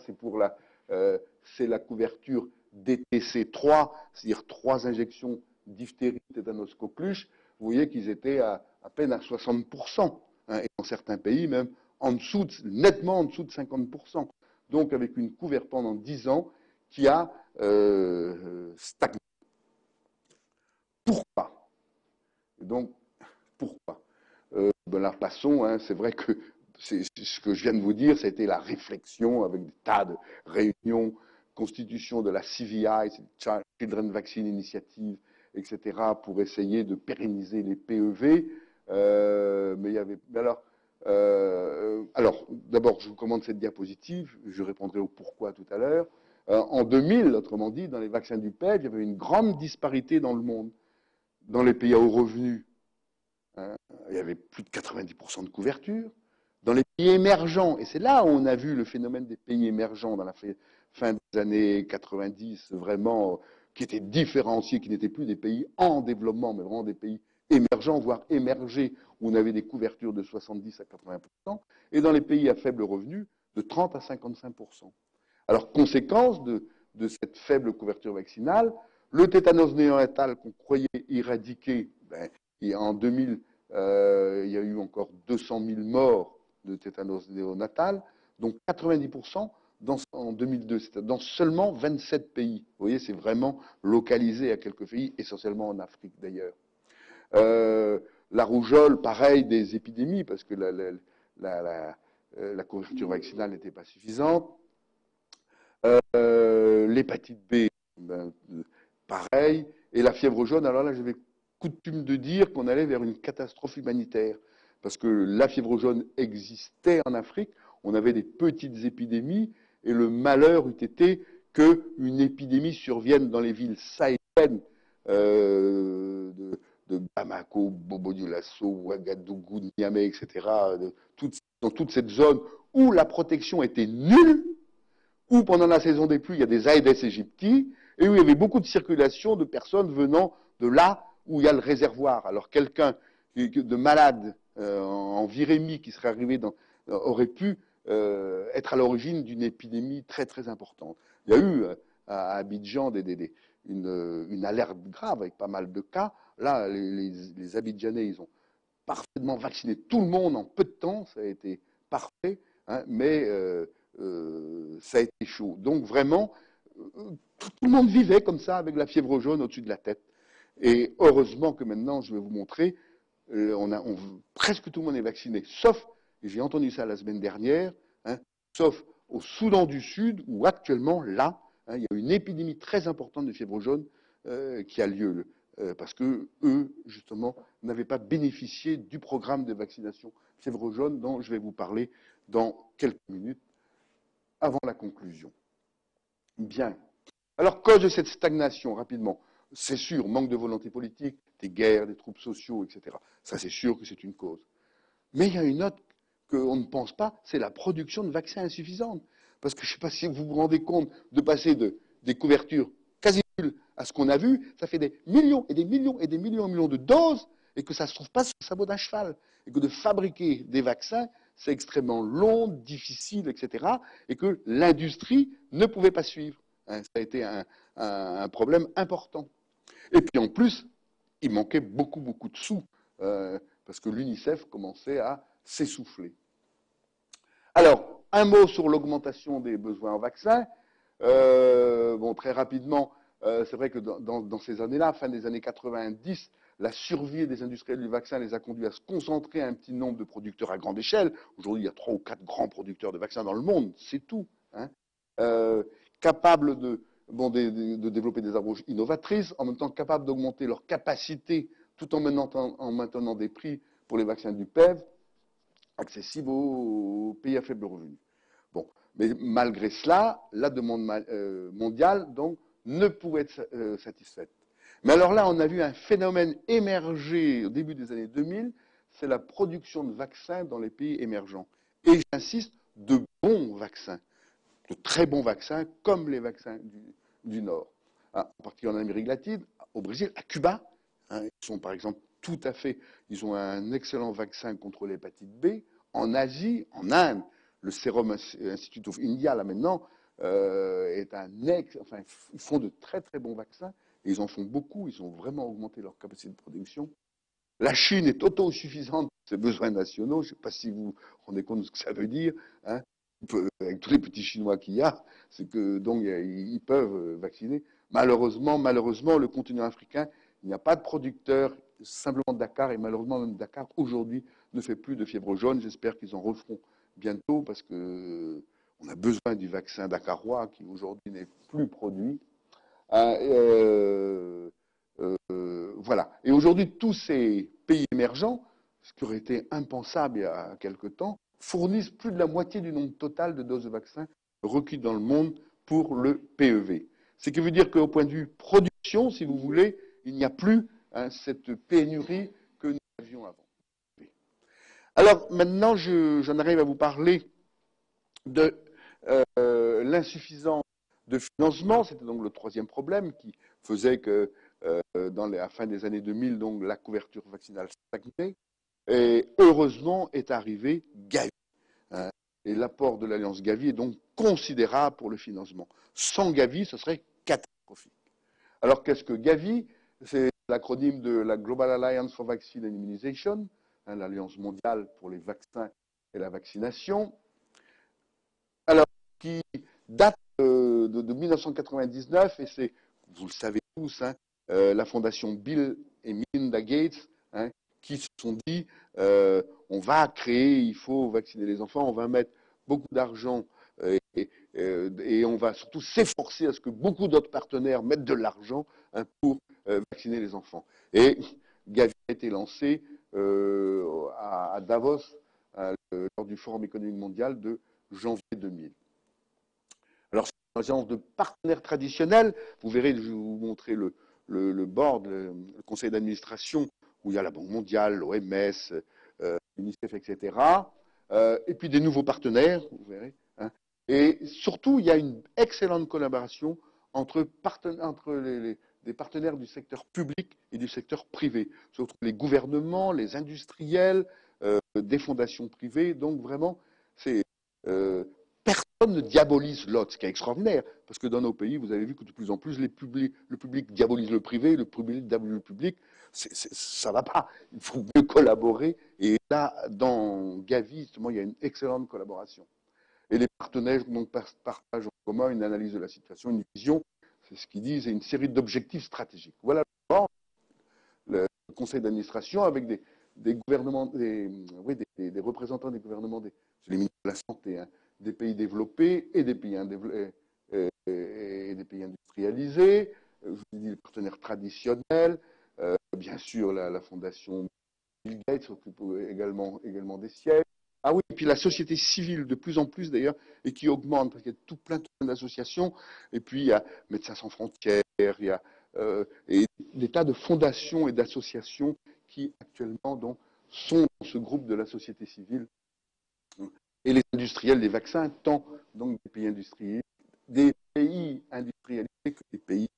c'est la couverture DTC3, c'est-à-dire 3 injections diphtérie, tétanos, coqueluche. Vous voyez qu'ils étaient à peine à 60%, hein, et dans certains pays même nettement en dessous de 50%. Donc avec une couverture pendant 10 ans qui a stagné. Pourquoi? Donc, pourquoi? Là, passons, hein, c'est vrai que ce que je viens de vous dire, c'était la réflexion avec des tas de réunions, constitution de la CVI, Children Vaccine Initiative, etc., pour essayer de pérenniser les PEV. Mais il y avait. Alors, d'abord, je vous commande cette diapositive, je répondrai au pourquoi tout à l'heure. En 2000, autrement dit, dans les vaccins du PEV, il y avait une grande disparité dans le monde. Dans les pays à haut revenu, il y avait plus de 90% de couverture. Dans les pays émergents, et c'est là où on a vu le phénomène des pays émergents dans la fin des années 90, vraiment, qui étaient différenciés, qui n'étaient plus des pays en développement, mais vraiment des pays émergents, voire émergés, où on avait des couvertures de 70 à 80%, et dans les pays à faible revenu, de 30 à 55%. Alors, conséquence de cette faible couverture vaccinale, le tétanos néonatal qu'on croyait éradiqué, en 2000, il y a eu encore 200 000 morts de tétanos néonatal, donc 90% en 2002, c'est dans seulement 27 pays. Vous voyez, c'est vraiment localisé à quelques pays, essentiellement en Afrique d'ailleurs. La rougeole, pareil, des épidémies, parce que la couverture vaccinale n'était pas suffisante. L'hépatite B, pareil. Et la fièvre jaune, alors là, j'avais coutume de dire qu'on allait vers une catastrophe humanitaire. Parce que la fièvre jaune existait en Afrique, on avait des petites épidémies, et le malheur eût été qu'une épidémie survienne dans les villes sahéliennes de Bamako, Bobo-Dioulasso, Ouagadougou, Niamey, etc., dans toute cette zone où la protection était nulle, où pendant la saison des pluies, il y a des Aedes aegypti, et où il y avait beaucoup de circulation de personnes venant de là où il y a le réservoir. Alors quelqu'un de malade en virémie qui serait arrivé aurait pu être à l'origine d'une épidémie très très importante. Il y a eu à Abidjan une alerte grave avec pas mal de cas. Là, les Abidjanais, ils ont parfaitement vacciné tout le monde en peu de temps, ça a été parfait, hein, mais ça a été chaud. Donc vraiment, tout le monde vivait comme ça avec la fièvre jaune au-dessus de la tête. Et heureusement que maintenant, je vais vous montrer, presque tout le monde est vacciné, sauf, et j'ai entendu ça la semaine dernière, hein, sauf au Soudan du Sud, où actuellement, là, hein, il y a une épidémie très importante de fièvre jaune qui a lieu, parce que eux, justement, n'avaient pas bénéficié du programme de vaccination fièvre jaune dont je vais vous parler dans quelques minutes avant la conclusion. Bien. Alors, cause de cette stagnation, rapidement, c'est sûr, manque de volonté politique, des guerres, des troubles sociaux, etc. Ça, c'est sûr que c'est une cause. Mais il y a une autre qu'on ne pense pas, c'est la production de vaccins insuffisante. Parce que je ne sais pas si vous vous rendez compte de passer des couvertures quasi nulles à ce qu'on a vu, ça fait des millions et des millions et des millions de doses, et que ça ne se trouve pas sur le sabot d'un cheval. Et que de fabriquer des vaccins, c'est extrêmement long, difficile, etc. Et que l'industrie ne pouvait pas suivre. Ça a été un problème important. Et puis en plus, il manquait beaucoup, beaucoup de sous, parce que l'UNICEF commençait à s'essouffler. Alors, un mot sur l'augmentation des besoins en vaccins. Bon, très rapidement, c'est vrai que dans ces années-là, fin des années 90, la survie des industriels du vaccin les a conduits à se concentrer à un petit nombre de producteurs à grande échelle. Aujourd'hui, il y a 3 ou 4 grands producteurs de vaccins dans le monde, c'est tout. Hein. Capables de développer des approches innovatrices, en même temps capables d'augmenter leur capacité tout en maintenant des prix pour les vaccins du PEV accessibles aux pays à faible revenu. Bon, mais malgré cela, la demande mondiale donc, ne pouvait être satisfaite. Mais alors là, on a vu un phénomène émerger au début des années 2000, c'est la production de vaccins dans les pays émergents. Et j'insiste, de bons vaccins, de très bons vaccins, comme les vaccins du Nord. En particulier en Amérique latine, au Brésil, à Cuba, hein, ils sont par exemple tout à fait, ils ont un excellent vaccin contre l'hépatite B. En Asie, en Inde, le Serum Institute of India, là maintenant, est enfin, ils font de très très bons vaccins, et ils en font beaucoup, ils ont vraiment augmenté leur capacité de production. La Chine est autosuffisante de ses besoins nationaux. Je ne sais pas si vous vous rendez compte de ce que ça veut dire, hein. Avec tous les petits Chinois qu'il y a, c'est que donc ils peuvent vacciner. Malheureusement, le continent africain, il n'y a pas de producteur, simplement Dakar, et malheureusement même Dakar aujourd'hui ne fait plus de fièvre jaune. J'espère qu'ils en referont bientôt parce que on a besoin du vaccin dakarois qui aujourd'hui n'est plus produit. Voilà. Et aujourd'hui, tous ces pays émergents, ce qui aurait été impensable il y a quelque temps, fournissent plus de la moitié du nombre total de doses de vaccins requis dans le monde pour le PEV. Ce qui veut dire qu'au point de vue production, si vous voulez, il n'y a plus cette pénurie que nous avions avant. Alors maintenant, j'en arrive à vous parler de l'insuffisance de financement. C'était donc le troisième problème qui faisait que dans la fin des années 2000, donc, la couverture vaccinale stagnait. Et heureusement est arrivé Gavi. Hein, et l'apport de l'Alliance Gavi est donc considérable pour le financement. Sans Gavi, ce serait catastrophique. Alors qu'est-ce que Gavi? C'est l'acronyme de la Global Alliance for Vaccine and Immunization, hein, l'Alliance mondiale pour les vaccins et la vaccination. Alors, qui date de 1999, et c'est, vous le savez tous, hein, la fondation Bill et Melinda Gates, hein, qui se sont dit, on va créer, il faut vacciner les enfants, on va mettre beaucoup d'argent et on va surtout s'efforcer à ce que beaucoup d'autres partenaires mettent de l'argent, hein, pour vacciner les enfants. Et Gavi a été lancé à Davos lors du Forum économique mondial de janvier 2000. Alors, c'est une agence de partenaires traditionnels. Vous verrez, je vais vous montrer le board, le conseil d'administration, où il y a la Banque mondiale, l'OMS, l'UNICEF, etc. Et puis des nouveaux partenaires, vous verrez. Hein. Et surtout, il y a une excellente collaboration entre des partenaires du secteur public et du secteur privé. Surtout les gouvernements, les industriels, des fondations privées. Donc vraiment, c'est personne ne diabolise l'autre, ce qui est extraordinaire, parce que dans nos pays, vous avez vu que de plus en plus, le public diabolise le privé, le privé diabolise le public. Ça ne va pas. Il faut mieux collaborer. Et là, dans Gavi, justement, il y a une excellente collaboration. Et les partenaires donc, partagent en commun une analyse de la situation, une vision, c'est ce qu'ils disent, et une série d'objectifs stratégiques. Voilà le conseil d'administration avec des gouvernements, des représentants des gouvernements, les ministres de la Santé, hein, des pays développés et des pays industrialisés. Je vous ai dit les partenaires traditionnels, bien sûr la fondation Bill Gates s'occupe également des sièges. Ah oui, et puis la société civile de plus en plus d'ailleurs, et qui augmente, parce qu'il y a tout plein d'associations, et puis il y a Médecins sans frontières, il y a et des tas de fondations et d'associations qui actuellement donc, sont dans ce groupe de la société civile. Et les industriels des vaccins, tant donc des pays industrialisés que des pays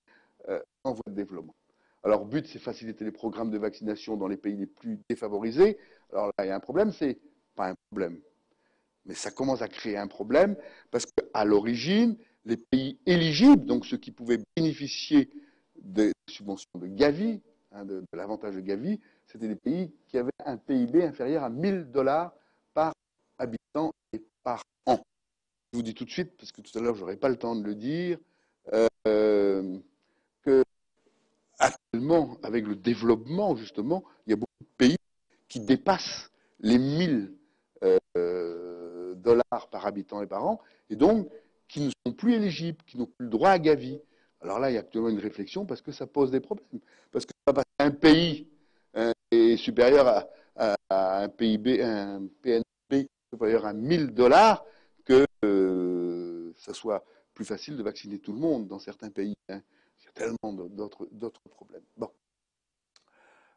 en voie de développement. Alors, but, c'est faciliter les programmes de vaccination dans les pays les plus défavorisés. Alors là, il y a un problème, c'est pas un problème, mais ça commence à créer un problème parce qu'à l'origine, les pays éligibles, donc ceux qui pouvaient bénéficier des subventions de Gavi, hein, de l'avantage de Gavi, c'était des pays qui avaient un PIB inférieur à $1000 par habitant et par an. Je vous dis tout de suite, parce que tout à l'heure, je n'aurai pas le temps de le dire, que actuellement, avec le développement, justement, il y a beaucoup de pays qui dépassent les $1000 par habitant et par an, et donc qui ne sont plus éligibles, qui n'ont plus le droit à Gavi. Alors là, il y a actuellement une réflexion parce que ça pose des problèmes. Parce que un pays est supérieur à un PIB, un PNB supérieur à $1000, que ça soit plus facile de vacciner tout le monde dans certains pays. Hein. Il y a tellement d'autres problèmes. Bon.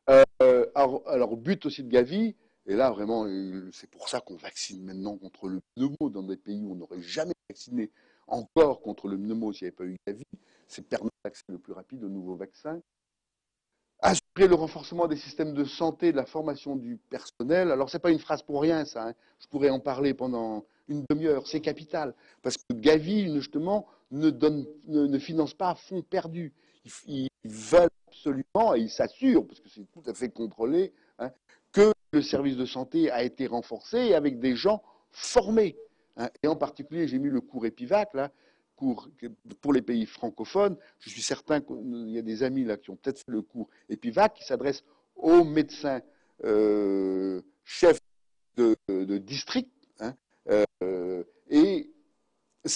Alors, but aussi de Gavi, et là vraiment, c'est pour ça qu'on vaccine maintenant contre le pneumo dans des pays où on n'aurait jamais vacciné encore contre le pneumo s'il n'y avait pas eu Gavi, c'est permettre l'accès le plus rapide aux nouveaux vaccins. Assurer le renforcement des systèmes de santé, de la formation du personnel. Alors, ce n'est pas une phrase pour rien, ça. Hein. Je pourrais en parler pendant une demi-heure. C'est capital. Parce que Gavi, justement, ne finance pas à fonds perdus. Ils veulent absolument, et il s'assure, parce que c'est tout à fait contrôlé, hein, que le service de santé a été renforcé avec des gens formés. Hein. Et en particulier, j'ai mis le cours EPIVAC, là, cours pour les pays francophones. Je suis certain qu'il y a des amis là qui ont peut-être fait le cours EPIVAC qui s'adresse aux médecins chefs de district. Hein, et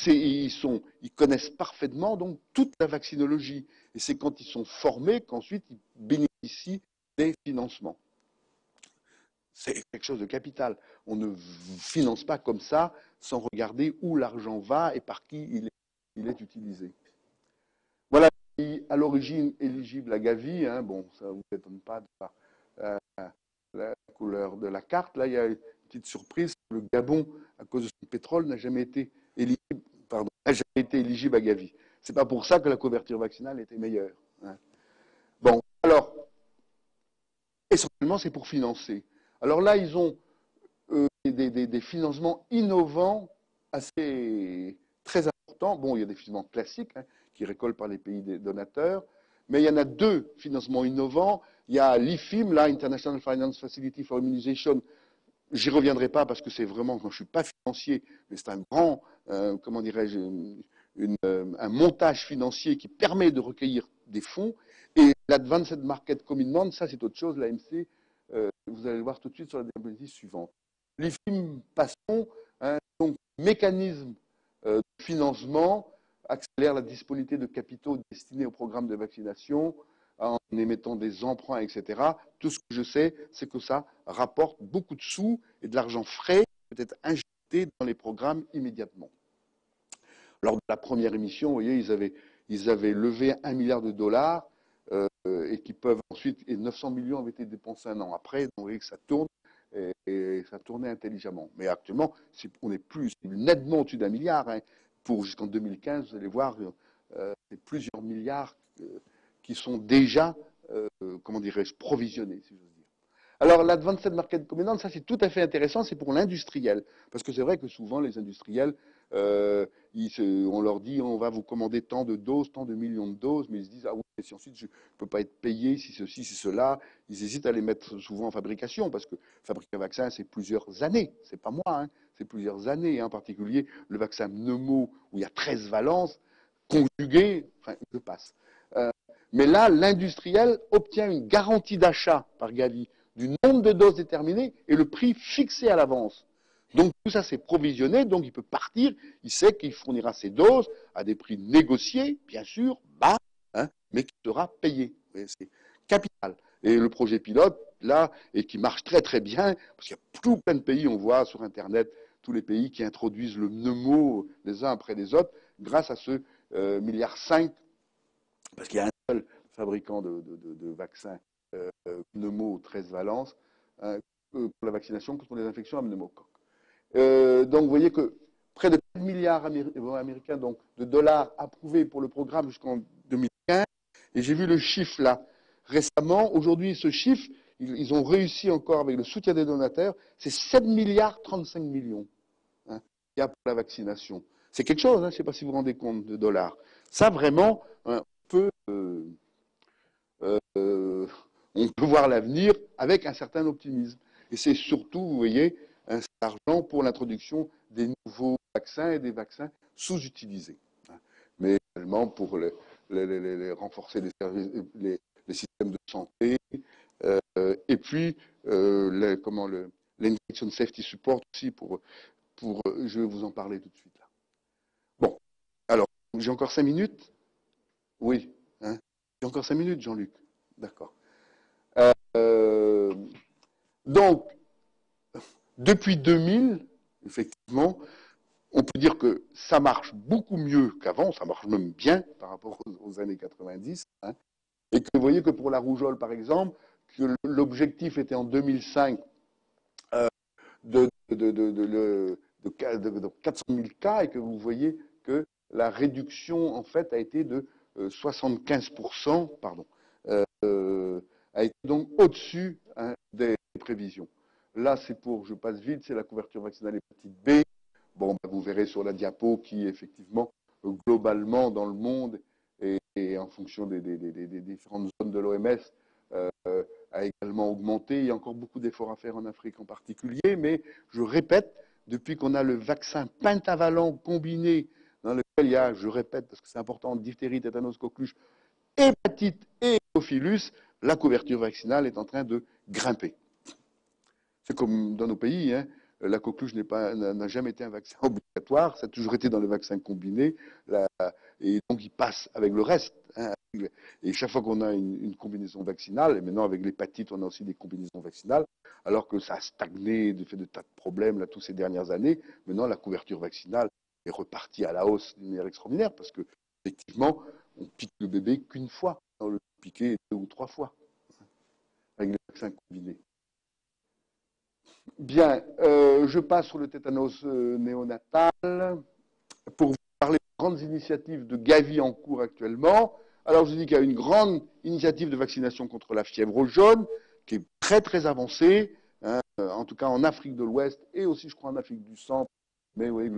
ils connaissent parfaitement donc toute la vaccinologie. Et c'est quand ils sont formés qu'ensuite ils bénéficient des financements. C'est quelque chose de capital. On ne finance pas comme ça sans regarder où l'argent va et par qui il est utilisé. Voilà, à l'origine éligible à Gavi. Hein, bon, ça ne vous étonne pas de la couleur de la carte. Là, il y a une petite surprise. Le Gabon, à cause de son pétrole, n'a jamais été éligible à Gavi. Ce n'est pas pour ça que la couverture vaccinale était meilleure. Hein. Bon, alors, essentiellement, c'est pour financer. Alors là, ils ont des financements innovants assez très importants. Bon, il y a des financements classiques hein, qui récoltent par les pays donateurs, mais il y en a deux financements innovants. Il y a l'IFIM, là, International Finance Facility for Immunization. J'y reviendrai pas parce que c'est vraiment, quand je suis pas financier, mais c'est un grand, comment dirais-je, un montage financier qui permet de recueillir des fonds. Et l'Advanced Market Commitment, ça c'est autre chose, l'AMC, vous allez le voir tout de suite sur la diapositive suivante. L'IFIM, passons, hein, donc mécanisme de financement, accélère la disponibilité de capitaux destinés au programme de vaccination, en émettant des emprunts, etc. Tout ce que je sais, c'est que ça rapporte beaucoup de sous et de l'argent frais peut être injecté dans les programmes immédiatement. Lors de la première émission, vous voyez, ils avaient levé 1 milliard de dollars et qui peuvent ensuite, et 900 millions avaient été dépensés un an après, donc vous voyez que ça tourne et ça tournait intelligemment. Mais actuellement, on est plus nettement au-dessus d'1 milliard. Hein. Pour jusqu'en 2015, vous allez voir, c'est plusieurs milliards qui sont déjà, comment dirais-je, provisionnés, si j'ose dire. Alors, l'Advanced Market Commitment, ça c'est tout à fait intéressant, c'est pour l'industriel. Parce que c'est vrai que souvent, les industriels, on leur dit, on va vous commander tant de doses, tant de millions de doses, mais ils se disent, ah oui, mais si ensuite je ne peux pas être payé, si ceci, si cela, ils hésitent à les mettre souvent en fabrication, parce que fabriquer un vaccin, c'est plusieurs années, c'est pas moi, hein, c'est plusieurs années, hein, en particulier le vaccin pneumo, où il y a 13 valences, conjuguées, enfin, je passe. Mais là, l'industriel obtient une garantie d'achat par Gavi du nombre de doses déterminées et le prix fixé à l'avance. Donc tout ça c'est provisionné, donc il peut partir, il sait qu'il fournira ses doses à des prix négociés, bien sûr, bas, hein, mais qui sera payé. C'est capital. Et le projet pilote, là, et qui marche très très bien, parce qu'il y a tout plein de pays, on voit sur Internet, tous les pays qui introduisent le pneumo les uns après les autres, grâce à ce milliard 5, parce qu'il y a un seul fabricant de vaccins pneumo 13 valences pour la vaccination contre les infections à pneumocoque. Donc vous voyez que près de 4 milliards américains donc, de dollars approuvés pour le programme jusqu'en 2015. Et j'ai vu le chiffre là récemment. Aujourd'hui, ce chiffre, ils ont réussi encore avec le soutien des donateurs, c'est 7 milliards 35 millions hein, qu'il y a pour la vaccination. C'est quelque chose, hein, je ne sais pas si vous vous rendez compte de dollars. Ça vraiment, hein, on peut voir l'avenir avec un certain optimisme. Et c'est surtout, vous voyez, un argent pour l'introduction des nouveaux vaccins et des vaccins sous-utilisés. Mais également pour renforcer les systèmes de santé. Et puis, l'injection safety support aussi je vais vous en parler tout de suite là. Bon, alors, j'ai encore 5 minutes? Oui. Hein, j'ai encore 5 minutes, Jean-Luc? D'accord. Donc, depuis 2000, effectivement, on peut dire que ça marche beaucoup mieux qu'avant, ça marche même bien par rapport aux années 90. Hein, et que vous voyez que pour la rougeole, par exemple, que l'objectif était en 2005 de 400 000 cas et que vous voyez que la réduction, en fait, a été de 75%, pardon, a été donc au-dessus hein, des prévisions. Là, c'est pour, je passe vite, c'est la couverture vaccinale hépatite B. Bon, ben, vous verrez sur la diapo qui, effectivement, globalement, dans le monde, est en fonction des différentes zones de l'OMS, a également augmenté. Il y a encore beaucoup d'efforts à faire en Afrique en particulier, mais je répète, depuis qu'on a le vaccin pentavalent combiné, dans lequel il y a, je répète, parce que c'est important, diphtérie, tétanos, coqueluche, hépatite et hémophilus, la couverture vaccinale est en train de grimper. C'est comme dans nos pays, hein, la coqueluche n'a jamais été un vaccin obligatoire, ça a toujours été dans les vaccins combinés, et donc il passe avec le reste. Hein, et chaque fois qu'on a une combinaison vaccinale, et maintenant avec l'hépatite, on a aussi des combinaisons vaccinales, alors que ça a stagné du fait de tas de problèmes là, tous ces dernières années, maintenant la couverture vaccinale est repartie à la hausse d'une manière extraordinaire, parce que effectivement, on pique le bébé qu'une fois, on le piquer 2 ou 3 fois, avec les vaccins combinés. Bien, je passe sur le tétanos néonatal pour vous parler de grandes initiatives de Gavi en cours actuellement. Alors, je vous dis qu'il y a une grande initiative de vaccination contre la fièvre jaune qui est très très avancée, hein, en tout cas en Afrique de l'Ouest et aussi, je crois, en Afrique du Centre. Mais oui,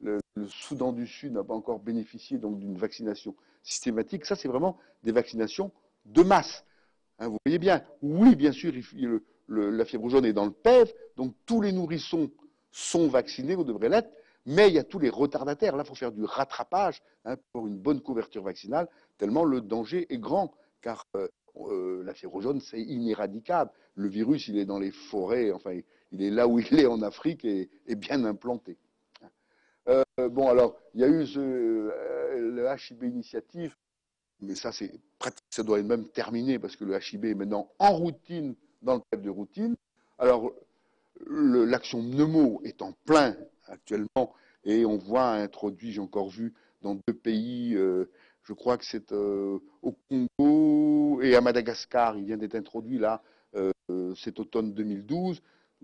le Soudan du Sud n'a pas encore bénéficié donc d'une vaccination systématique. Ça, c'est vraiment des vaccinations de masse. Hein, vous voyez bien, oui, bien sûr, la fièvre jaune est dans le PEV, donc tous les nourrissons sont vaccinés, ou devraient l'être, mais il y a tous les retardataires. Là, il faut faire du rattrapage hein, pour une bonne couverture vaccinale, tellement le danger est grand, car la fièvre jaune, c'est inéradicable. Le virus, il est dans les forêts, enfin, il est là où il est en Afrique et bien implanté. Bon, alors, il y a eu le HIB initiative, mais ça, c'est pratique, ça doit être même terminé parce que le HIB est maintenant en routine dans le PEV de routine. Alors, l'action Pneumo est en plein actuellement et on voit introduit, j'ai encore vu, dans 2 pays, je crois que c'est au Congo et à Madagascar, il vient d'être introduit là, cet automne 2012.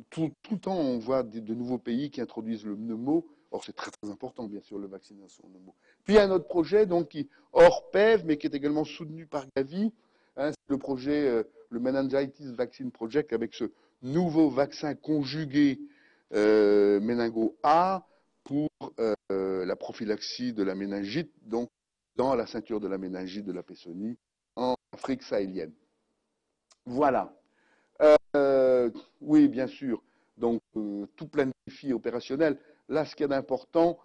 Tout le temps, on voit de nouveaux pays qui introduisent le Pneumo. Or, c'est très très important, bien sûr, la vaccination Pneumo. Puis, il y a un autre projet, donc, qui, hors PEV, mais qui est également soutenu par Gavi. Hein, c'est le projet, le Meningitis Vaccine Project, avec ce nouveau vaccin conjugué méningo A pour la prophylaxie de la méningite, donc dans la ceinture de la méningite de la Péssonie, en Afrique sahélienne. Voilà. Oui, bien sûr. Donc, tout plein de défis opérationnels. Là, ce qu'il y a d'important,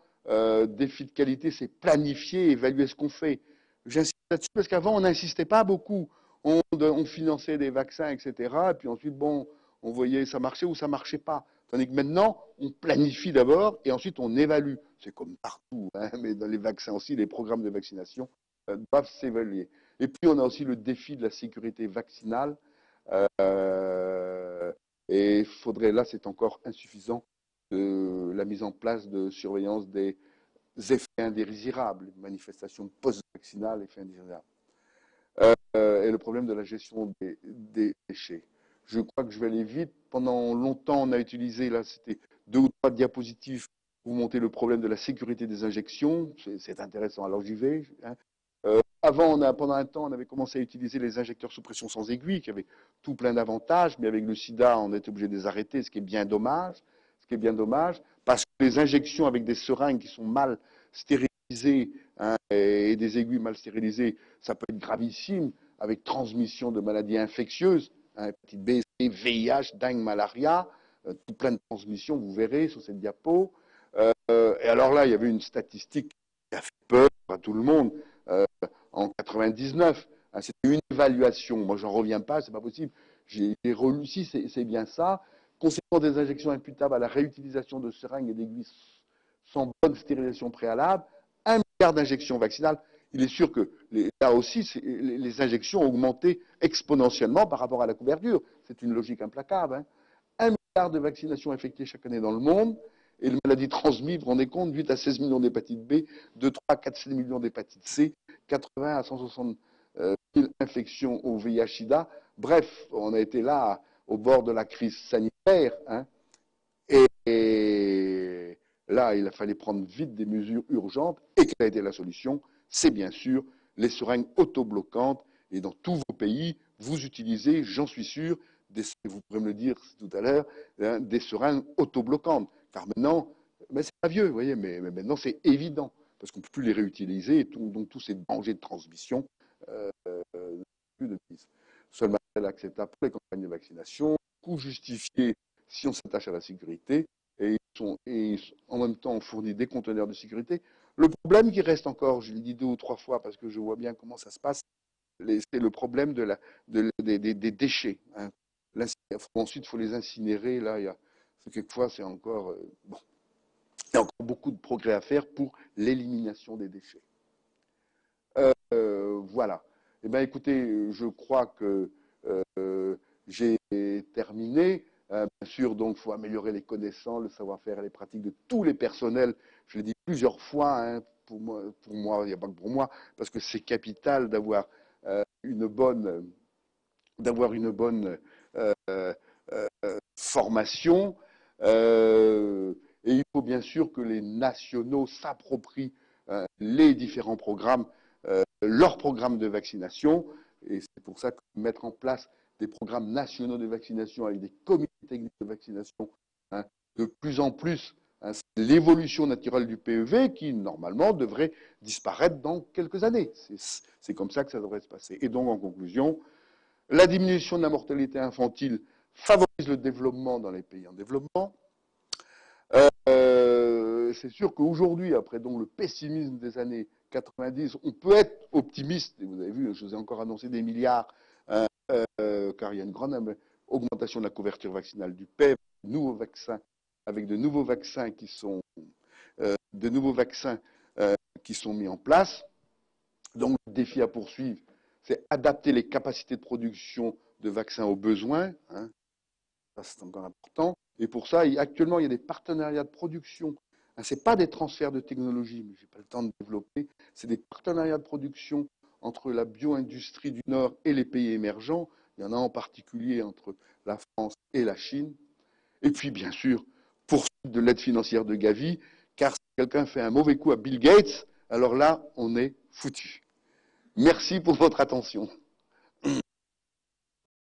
défi de qualité, c'est planifier, évaluer ce qu'on fait. J'insiste là-dessus parce qu'avant, on n'insistait pas beaucoup. On finançait des vaccins, etc. Et puis ensuite, bon, on voyait ça marchait ou ça marchait pas. Tandis que maintenant, on planifie d'abord et ensuite on évalue. C'est comme partout, hein, mais dans les vaccins aussi, les programmes de vaccination doivent s'évaluer. Et puis, on a aussi le défi de la sécurité vaccinale. Et il faudrait, là, c'est encore insuffisant, de la mise en place de surveillance des effets indésirables, manifestations post-vaccinales, effets indésirables. Et le problème de la gestion des déchets. Je crois que je vais aller vite. Pendant longtemps, on a utilisé, là, c'était 2 ou 3 diapositives pour montrer le problème de la sécurité des injections. C'est intéressant, alors j'y vais. Hein. Avant, pendant un temps, on avait commencé à utiliser les injecteurs sous pression sans aiguille, qui avaient tout plein d'avantages, mais avec le sida, on était obligé de les arrêter, ce qui est bien dommage. Ce qui est bien dommage, parce que les injections avec des seringues qui sont mal stérilisées hein, et des aiguilles mal stérilisées, ça peut être gravissime, avec transmission de maladies infectieuses, hein, hépatite B, C, VIH, dengue, malaria, tout plein de transmissions, vous verrez sur cette diapo. Et alors là, il y avait une statistique qui a fait peur à tout le monde. En 99. Hein, c'était une évaluation. Moi, j'en reviens pas, c'est pas possible. J'ai relu, si c'est bien ça. Conséquence des injections imputables à la réutilisation de seringues et d'aiguilles sans bonne stérilisation préalable, 1 milliard d'injections vaccinales. Il est sûr que là aussi, les injections ont augmenté exponentiellement par rapport à la couverture. C'est une logique implacable. Hein. 1 milliard de vaccinations effectuées chaque année dans le monde. Et les maladies transmises, vous vous rendez compte, 8 à 16 millions d'hépatite B, 2, 3 à 4 millions d'hépatite C, 80 à 160 000 infections au VIH-Sida. Bref, on a été là au bord de la crise sanitaire. Hein, et là, il a fallu prendre vite des mesures urgentes. Et quelle a été la solution? C'est bien sûr les seringues autobloquantes. Et dans tous vos pays, vous utilisez, j'en suis sûr, vous pourrez me le dire tout à l'heure, hein, des seringues autobloquantes. Car maintenant, mais c'est pas vieux, vous voyez, mais maintenant c'est évident, parce qu'on ne peut plus les réutiliser, et donc tous ces dangers de transmission plus de mise. Seul matériel acceptable pour les campagnes de vaccination, coût justifié si on s'attache à la sécurité, et en même temps on fournit des conteneurs de sécurité. Le problème qui reste encore, je l'ai dit 2 ou 3 fois parce que je vois bien comment ça se passe, c'est le problème des déchets. Hein. Ensuite, il faut les incinérer. Là, quelquefois, c'est encore, bon, il y a encore beaucoup de progrès à faire pour l'élimination des déchets. Voilà. Eh bien, écoutez, je crois que j'ai terminé. Bien sûr, donc, il faut améliorer les connaissances, le savoir-faire et les pratiques de tous les personnels. Je l'ai dit plusieurs fois, hein, pour moi, il n'y a pas que pour moi, parce que c'est capital d'avoir une bonne, formation. Et il faut bien sûr que les nationaux s'approprient les différents programmes, leurs programmes de vaccination. Et c'est pour ça que mettre en place des programmes nationaux de vaccination avec des comités techniques de vaccination, hein, de plus en plus, hein, c'est l'évolution naturelle du PEV qui, normalement, devrait disparaître dans quelques années. C'est comme ça que ça devrait se passer. Et donc, en conclusion, la diminution de la mortalité infantile favorise le développement dans les pays en développement. C'est sûr qu'aujourd'hui, après donc le pessimisme des années 90, on peut être optimiste. Et vous avez vu, je vous ai encore annoncé des milliards, car il y a une grande augmentation de la couverture vaccinale du PEP, avec de nouveaux vaccins qui sont mis en place. Donc le défi à poursuivre, c'est adapter les capacités de production de vaccins aux besoins. Hein. Ça, c'est encore important. Et pour ça, actuellement, il y a des partenariats de production. Hein, ce n'est pas des transferts de technologie, mais je n'ai pas le temps de développer. C'est des partenariats de production entre la bio-industrie du Nord et les pays émergents. Il y en a en particulier entre la France et la Chine. Et puis, bien sûr, poursuite de l'aide financière de Gavi, car si quelqu'un fait un mauvais coup à Bill Gates, alors là, on est foutu. Merci pour votre attention.